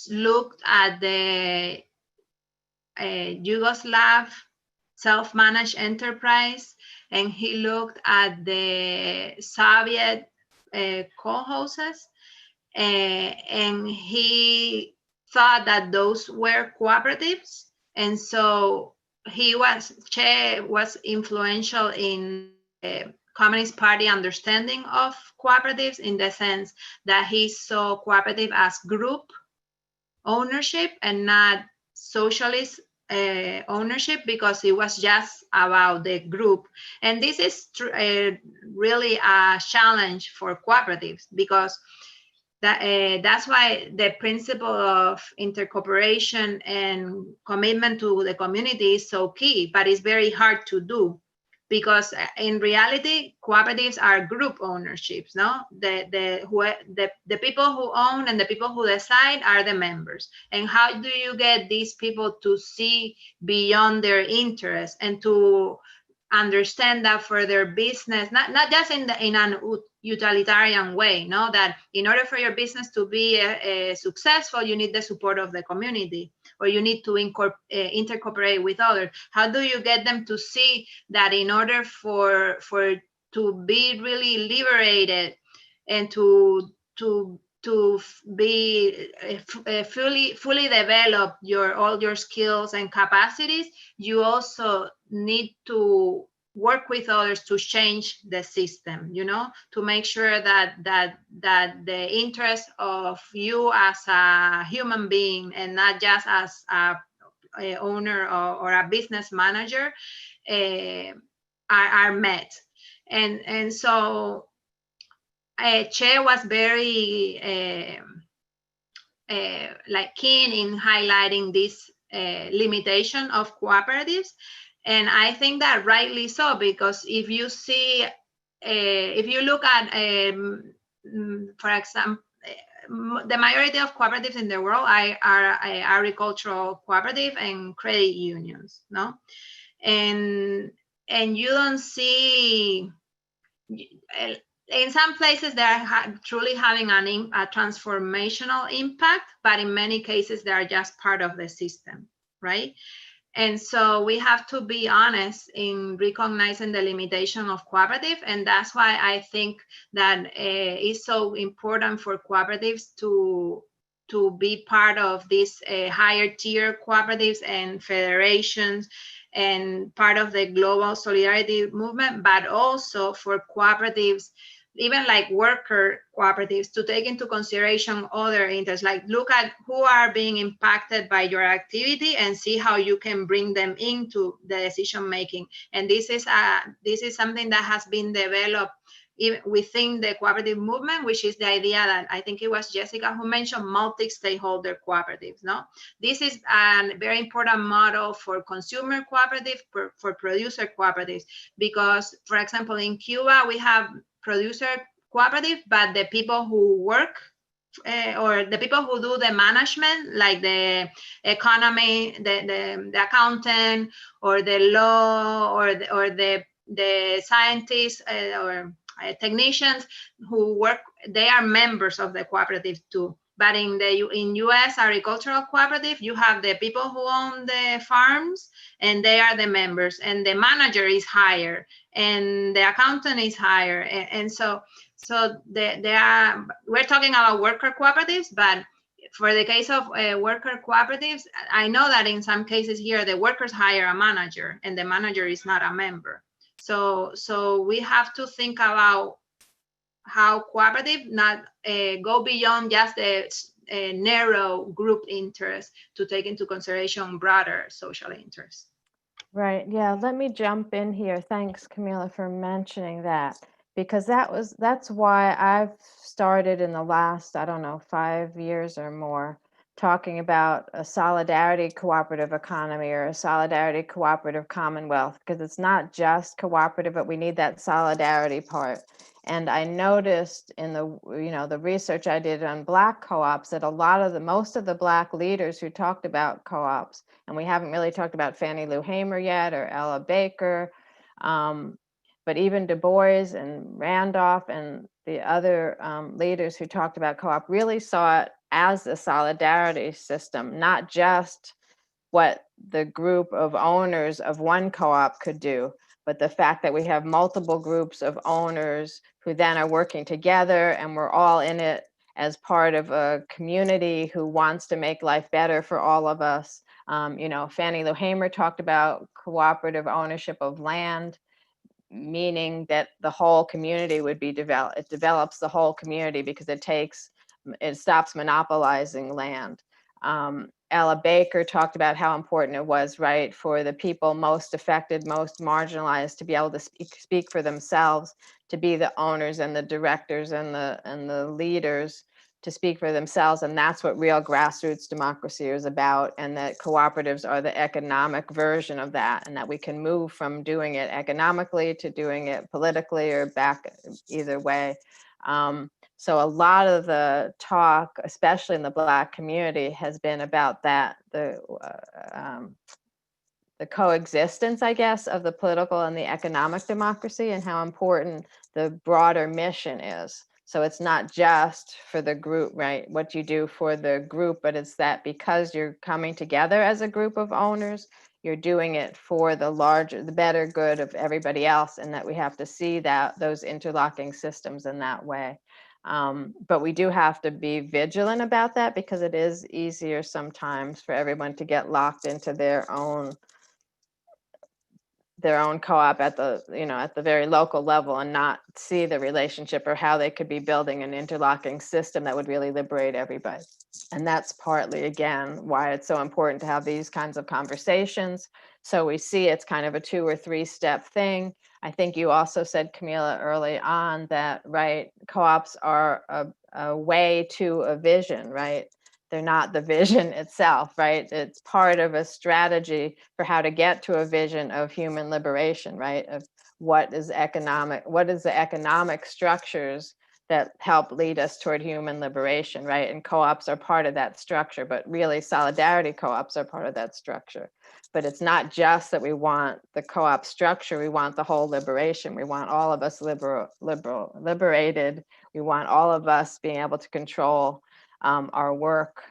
looked at the Yugoslav self-managed enterprise, and he looked at the Soviet colhouses, and he thought that those were cooperatives. And so Che was influential in the Communist Party understanding of cooperatives, in the sense that he saw cooperative as group ownership and not socialist ownership, because it was just about the group. And this is really a challenge for cooperatives, because That's why the principle of intercooperation and commitment to the community is so key, but it's very hard to do because in reality, cooperatives are group ownerships, no? The people who own and the people who decide are the members. And how do you get these people to see beyond their interests and to understand that for their business, not just in an utilitarian way, no, that in order for your business to be successful, you need the support of the community, or you need to intercooperate with others. How do you get them to see that in order for to be really liberated and to be fully develop all your skills and capacities, you also need to work with others to change the system, to make sure that the interest of you as a human being and not just as a owner or a business manager are met. And so Che was very keen in highlighting this limitation of cooperatives. And I think that rightly so, because if you see, if you look at, for example, the majority of cooperatives in the world are agricultural cooperative and credit unions, no? And you don't see, in some places they're truly having a transformational impact, but in many cases they are just part of the system, right? And so we have to be honest in recognizing the limitation of cooperative, and that's why I think that it's so important for cooperatives to be part of these higher tier cooperatives and federations and part of the global solidarity movement, but also for cooperatives, even like worker cooperatives, to take into consideration other interests, like look at who are being impacted by your activity and see how you can bring them into the decision making. And this is something that has been developed within the cooperative movement, which is the idea that I think it was Jessica who mentioned multi-stakeholder cooperatives. No, this is a very important model for consumer cooperatives, for producer cooperatives, because, for example, in Cuba we have producer cooperative, but the people who work or the people who do the management, like the economy, the accountant, or the law, or the scientists or technicians who work, they are members of the cooperative too. But in U.S. agricultural cooperative, you have the people who own the farms, and they are the members, and the manager is higher, and the accountant is higher, and so we're talking about worker cooperatives, but for the case of worker cooperatives, I know that in some cases here the workers hire a manager, and the manager is not a member. So we have to think about how cooperative not go beyond just the narrow group interest to take into consideration broader social interests. Right. Yeah. Let me jump in here. Thanks, Camila, for mentioning that, because that's why I've started in the last, 5 years or more, talking about a solidarity cooperative economy or a solidarity cooperative commonwealth, because it's not just cooperative, but we need that solidarity part. And I noticed in the research I did on Black co-ops that most of the Black leaders who talked about co-ops, and we haven't really talked about Fannie Lou Hamer yet, or Ella Baker, but even Du Bois and Randolph and the other leaders who talked about co-op really saw it as a solidarity system, not just what the group of owners of one co-op could do, but the fact that we have multiple groups of owners who then are working together, and we're all in it as part of a community who wants to make life better for all of us. Fannie Lou Hamer talked about cooperative ownership of land, meaning that the whole community would be developed. It develops the whole community because it stops monopolizing land. Ella Baker talked about how important it was, right, for the people most affected, most marginalized, to be able to speak for themselves, to be the owners and the directors and the leaders to speak for themselves. And that's what real grassroots democracy is about. And that cooperatives are the economic version of that, and that we can move from doing it economically to doing it politically or back either way. So a lot of the talk, especially in the Black community, has been about that, the coexistence, I guess, of the political and the economic democracy, and how important the broader mission is. So it's not just for the group, right? What you do for the group, but it's that because you're coming together as a group of owners, you're doing it for the larger, the better good of everybody else, and that we have to see that those interlocking systems in that way. But we do have to be vigilant about that, because it is easier sometimes for everyone to get locked into their own co-op at the, at the very local level, and not see the relationship or how they could be building an interlocking system that would really liberate everybody. And that's partly, again, why it's so important to have these kinds of conversations. So we see it's kind of a 2 or 3 step thing. I think you also said, Camila, early on that, right, co-ops are a way to a vision, right? They're not the vision itself, right? It's part of a strategy for how to get to a vision of human liberation, right? Of what is the economic structures that help lead us toward human liberation, right? And co-ops are part of that structure, but really solidarity co-ops are part of that structure. But it's not just that we want the co-op structure, we want the whole liberation. We want all of us liberated. We want all of us being able to control our work,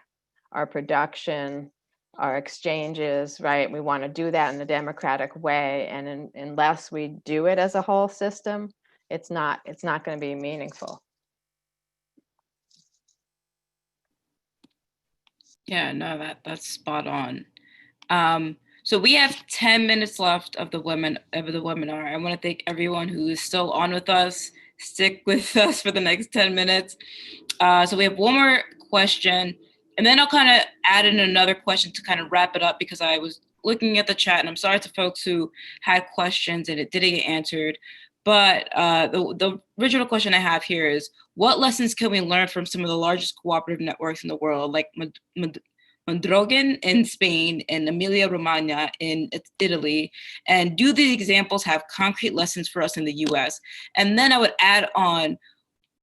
our production, our exchanges, right? We want to do that in a democratic way. And unless we do it as a whole system, it's not going to be meaningful. Yeah, no, that's spot on. So we have 10 minutes left of the webinar. I want to thank everyone who is still on with us. Stick with us for the next 10 minutes. So we have one more question, and then I'll kind of add in another question to kind of wrap it up, because I was looking at the chat, and I'm sorry to folks who had questions and it didn't get answered. But the original question I have here is, what lessons can we learn from some of the largest cooperative networks in the world, like Mondragon in Spain and Emilia Romagna in Italy? And do these examples have concrete lessons for us in the US? And then I would add on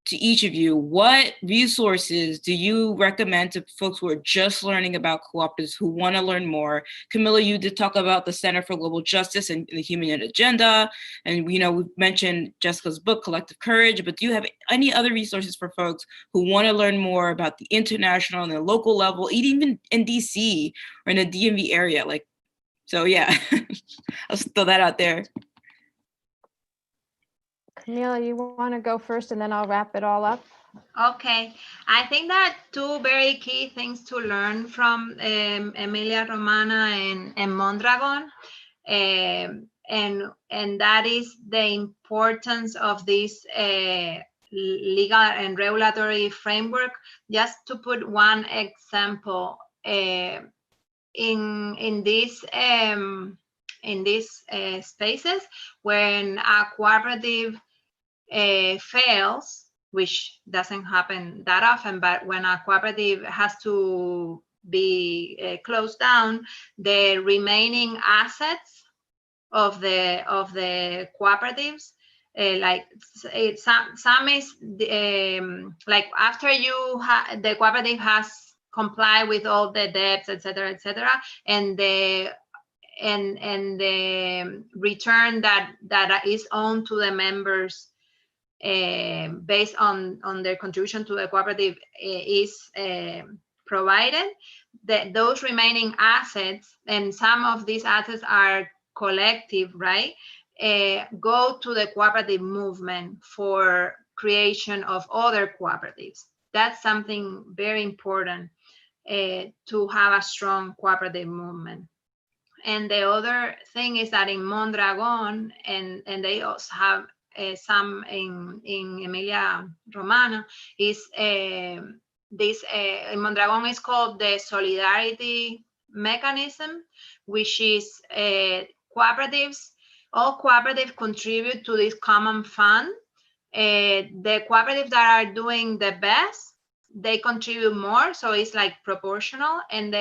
to each of you, what resources do you recommend to folks who are just learning about cooperatives, who want to learn more? Camila, you did talk about the Center for Global Justice and the Human Agenda. And we mentioned Jessica's book, Collective Courage, but do you have any other resources for folks who want to learn more about the international and the local level, even in DC or in the DMV area? So yeah, I'll throw that out there. Camila, you want to go first, and then I'll wrap it all up? Okay, I think there are 2 very key things to learn from Emilia Romagna and Mondragon, and that is the importance of this legal and regulatory framework. Just to put one example, in these spaces, when a cooperative fails, which doesn't happen that often, but when a cooperative has to be closed down, the remaining assets of the cooperatives, some is like after the cooperative has complied with all the debts, etc., and the return that is owed to the members based on their contribution to the cooperative is provided. Those remaining assets, and some of these assets are collective, right? Go to the cooperative movement for creation of other cooperatives. That's something very important to have a strong cooperative movement. And the other thing is that in Mondragon, and they also have some in Emilia Romagna, is this in Mondragon is called the solidarity mechanism, which is cooperatives. All cooperatives contribute to this common fund. The cooperatives that are doing the best, they contribute more, so it's like proportional. And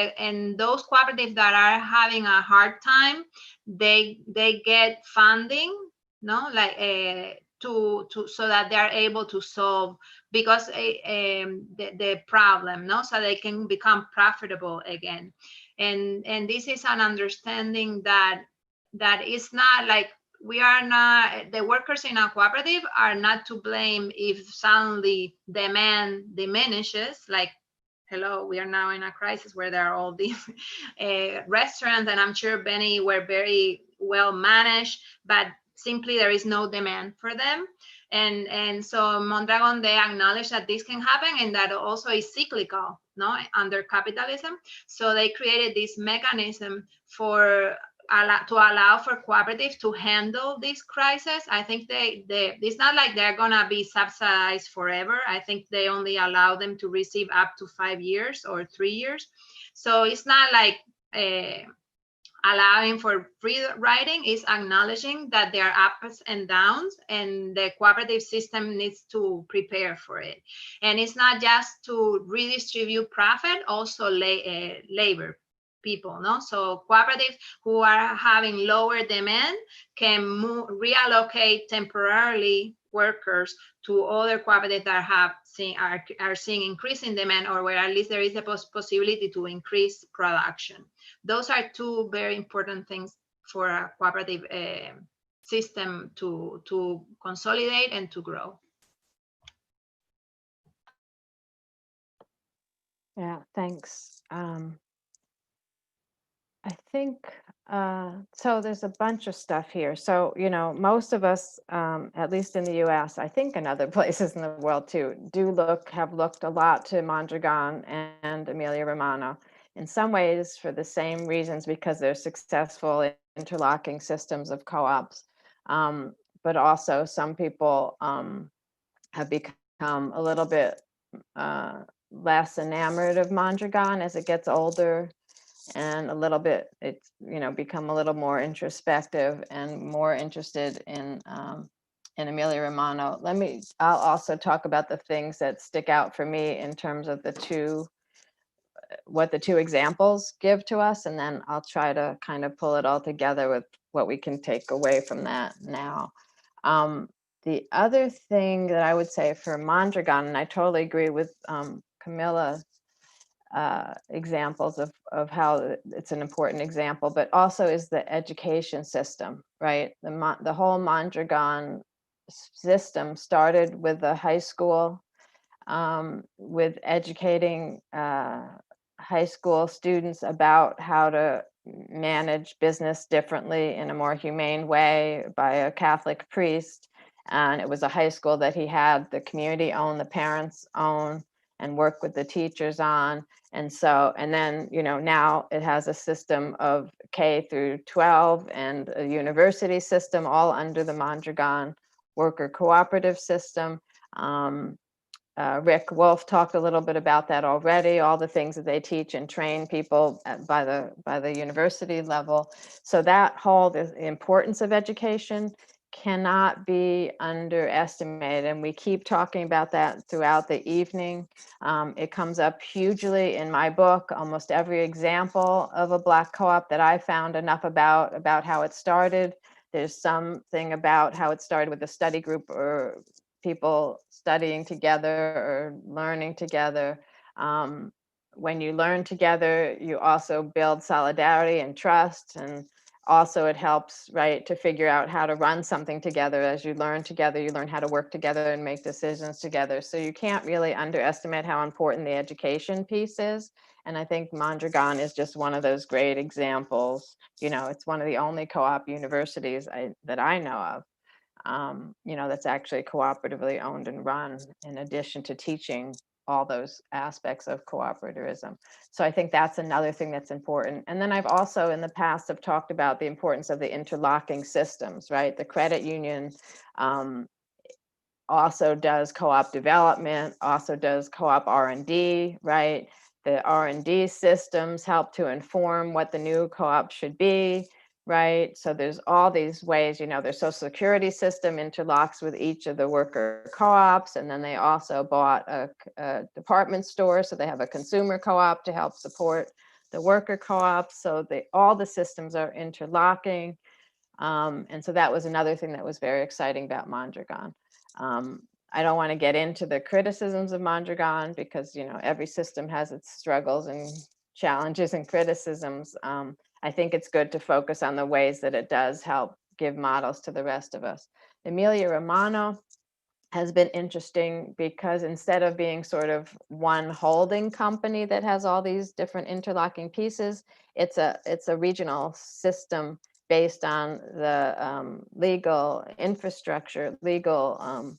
those cooperatives that are having a hard time, they get funding, no, like to so that they are able to solve, because the problem, no, so they can become profitable again. And this is an understanding that is not like, we are not, the workers in a cooperative are not to blame if suddenly demand diminishes. Like, hello, we are now in a crisis where there are all these restaurants, and I'm sure Benny were very well managed, but simply there is no demand for them. And so Mondragon, they acknowledge that this can happen, and that also is cyclical, no, under capitalism. So they created this mechanism to allow for cooperatives to handle this crisis. I think it's not like they're gonna be subsidized forever. I think they only allow them to receive up to 5 years or 3 years. So it's not like allowing for free riding, is acknowledging that there are ups and downs, and the cooperative system needs to prepare for it. And it's not just to redistribute profit, also labor people, no? So cooperatives who are having lower demand can reallocate temporarily workers to other cooperatives that are seeing increasing demand, or where at least there is a possibility to increase production. Those are two very important things for a cooperative system to consolidate and to grow. Yeah, thanks. I think, so there's a bunch of stuff here. So, you know, most of us, at least in the US, I think in other places in the world too, have looked a lot to Mondragon and Emilia Romagna, in some ways for the same reasons, because they're successful interlocking systems of co-ops. But also some people have become a little bit less enamored of Mondragon as it gets older, and a little bit, it's, you know, become a little more introspective and more interested in Emilia Romagna. I'll also talk about the things that stick out for me in terms of what the two examples give to us, and then I'll try to kind of pull it all together with what we can take away from that now. The other thing that I would say for Mondragon, and I totally agree with Camilla, examples of how it's an important example, but also is the education system, right? The whole Mondragon system started with the high school, with educating high school students about how to manage business differently in a more humane way by a Catholic priest. And it was a high school that he had the community own, the parents own, and work with the teachers on. And then, you know, now it has a system of K through 12 and a university system, all under the Mondragon worker cooperative system. Rick Wolf talked a little bit about that already, all the things that they teach and train people by the university level. So that whole, the importance of education cannot be underestimated, and we keep talking about that throughout the evening. It comes up hugely in my book. Almost every example of a Black co-op that I found enough about how it started. There's something about how it started with a study group or people studying together or learning together. When you learn together, you also build solidarity and trust, and also it helps, right, to figure out how to run something together. As you learn together, you learn how to work together and make decisions together. So you can't really underestimate how important the education piece is. And I think Mondragon is just one of those great examples. You know, it's one of the only co-op universities that I know of, you know, that's actually cooperatively owned and run, in addition to teaching all those aspects of cooperativism. So I think that's another thing that's important. And then I've also in the past have talked about the importance of the interlocking systems, right? The credit union also does co-op development, also does co-op R&D, right? The R&D systems help to inform what the new co-op should be. right? So there's all these ways, their social security system interlocks with each of the worker co-ops, and then they also bought a department store, so they have a consumer co-op to help support the worker co-ops. So all the systems are interlocking. And so that was another thing that was very exciting about Mondragon. I don't want to get into the criticisms of Mondragon because, every system has its struggles and challenges and criticisms. I think it's good to focus on the ways that it does help give models to the rest of us. Emilia Romagna has been interesting because instead of being sort of one holding company that has all these different interlocking pieces, it's a regional system based on the legal infrastructure, legal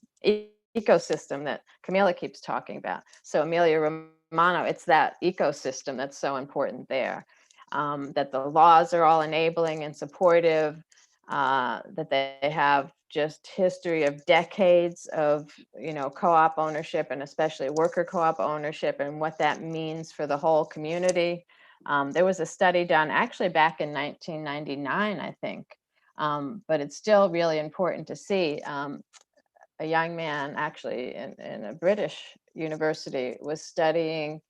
ecosystem that Camilla keeps talking about. So Emilia Romagna, it's that ecosystem that's so important there. That the laws are all enabling and supportive, that they have just history of decades of, co-op ownership and especially worker co-op ownership and what that means for the whole community. There was a study done actually back in 1999, I think, but it's still really important to see. A young man actually in a British university was studying.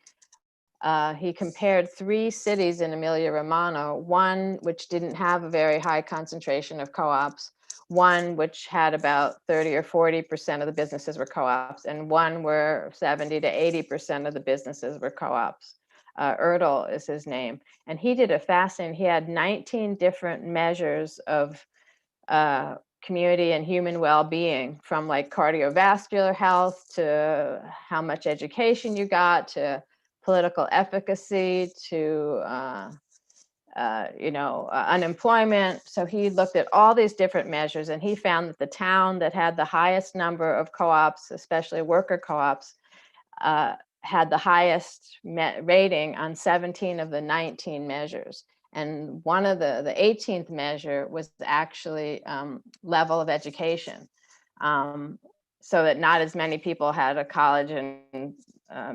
He compared 3 cities in Emilia Romagna, one which didn't have a very high concentration of co-ops, one which had about 30 or 40% of the businesses were co-ops, and one where 70 to 80% of the businesses were co-ops. Erdl is his name. And he did a fascinating, he had 19 different measures of community and human well-being, from like cardiovascular health to how much education you got to political efficacy to unemployment. So he looked at all these different measures, and he found that the town that had the highest number of co-ops, especially worker co-ops, had the highest rating on 17 of the 19 measures. And one of the 18th measure was actually level of education. So that not as many people had a college and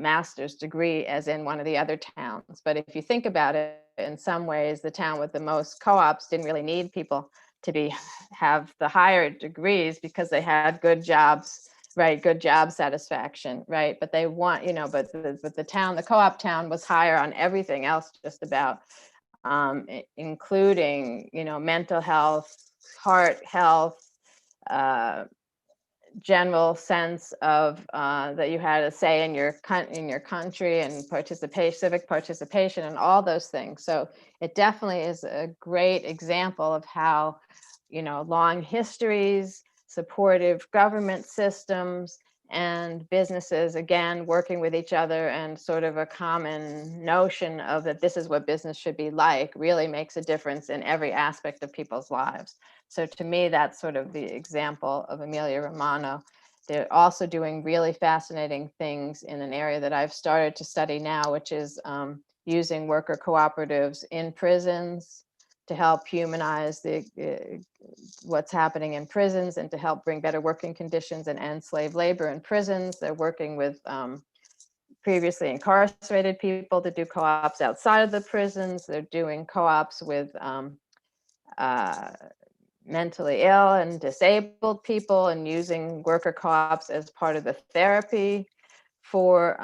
master's degree as in one of the other towns. But if you think about it, in some ways, the town with the most co-ops didn't really need people to have the higher degrees because they had good jobs, right? Good job satisfaction, right? But they want, but the town, the co-op town was higher on everything else, just about, including, mental health, heart health, general sense of that you had a say in your country and civic participation and all those things. So it definitely is a great example of how, long histories, supportive government systems, and businesses, again, working with each other and sort of a common notion of that this is what business should be like, really makes a difference in every aspect of people's lives. So to me, that's sort of the example of Emilia Romagna. They're also doing really fascinating things in an area that I've started to study now, which is using worker cooperatives in prisons to help humanize what's happening in prisons and to help bring better working conditions and end slave labor in prisons. They're working with previously incarcerated people to do co-ops outside of the prisons. They're doing co-ops with mentally ill and disabled people and using worker co-ops as part of the therapy for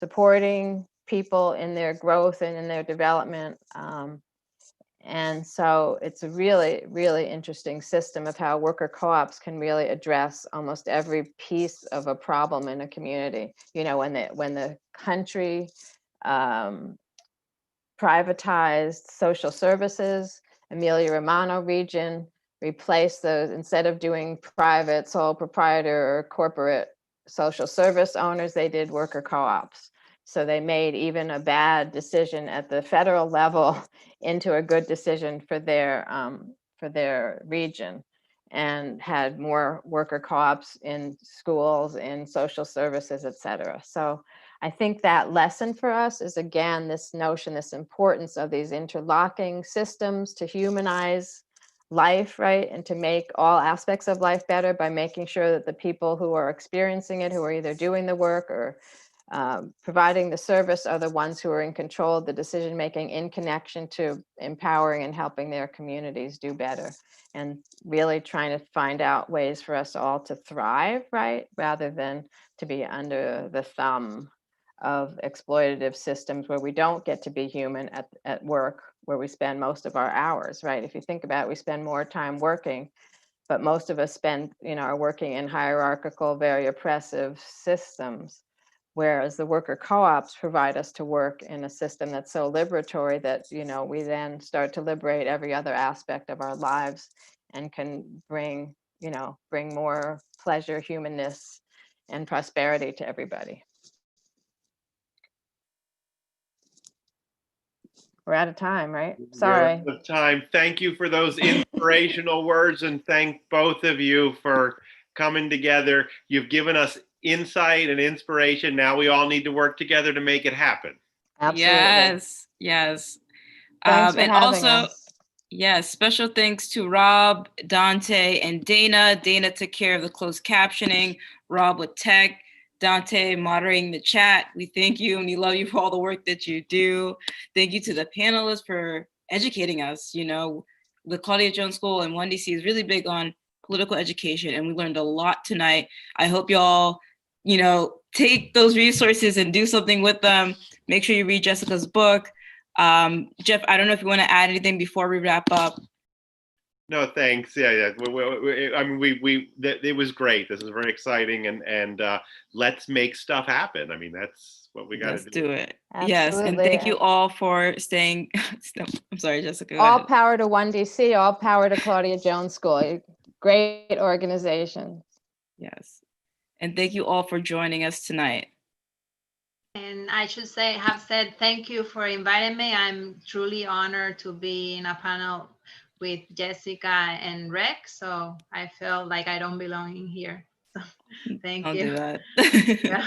supporting people in their growth and in their development. And so it's a really, really interesting system of how worker co-ops can really address almost every piece of a problem in a community. When the country privatized social services, Emilia Romagna region replaced those, instead of doing private sole proprietor or corporate social service owners, they did worker co-ops. So they made even a bad decision at the federal level into a good decision for their region, and had more worker co-ops in schools, in social services, et cetera. So I think that lesson for us is, again, this notion, this importance of these interlocking systems to humanize life, right? And to make all aspects of life better by making sure that the people who are experiencing it, who are either doing the work or providing the service are the ones who are in control of the decision making in connection to empowering and helping their communities do better, and really trying to find out ways for us all to thrive, right, rather than to be under the thumb of exploitative systems where we don't get to be human at work, where we spend most of our hours, right? If you think about it, we spend more time working, but most of us spend, are working in hierarchical, very oppressive systems. Whereas the worker co-ops provide us to work in a system that's so liberatory that, we then start to liberate every other aspect of our lives and can bring more pleasure, humanness, and prosperity to everybody. We're out of time, right? Sorry. We're out of time. Thank you for those inspirational words, and thank both of you for coming together. You've given us insight and inspiration. Now we all need to work together to make it happen. Absolutely. Yes. Thanks for and having also, us. yes, special thanks to Rob, Dante, and Dana. Dana took care of the closed captioning, Rob with tech, Dante moderating the chat. We thank you and we love you for all the work that you do. Thank you to the panelists for educating us. The Claudia Jones School and 1DC is really big on political education, and we learned a lot tonight. I hope y'all, take those resources and do something with them. Make sure you read Jessica's book. Jeff, I don't know if you want to add anything before we wrap up. No, thanks. Yeah. It was great. This is very exciting, and let's make stuff happen. That's what we got to Let's do it. Absolutely. Yes, and thank you all for staying. I'm sorry, Jessica. go All ahead. power to 1DC, all power to Claudia Jones School. Great organization. Yes, and thank you all for joining us tonight. And I should have said thank you for inviting me. I'm truly honored to be in a panel with Jessica and Rex. So I feel like I don't belong in here. So thank I'll you. do that. Yeah.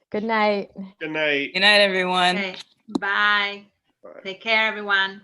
Good night. Good night. Good night, everyone. Okay. Bye. Bye. Take care, everyone.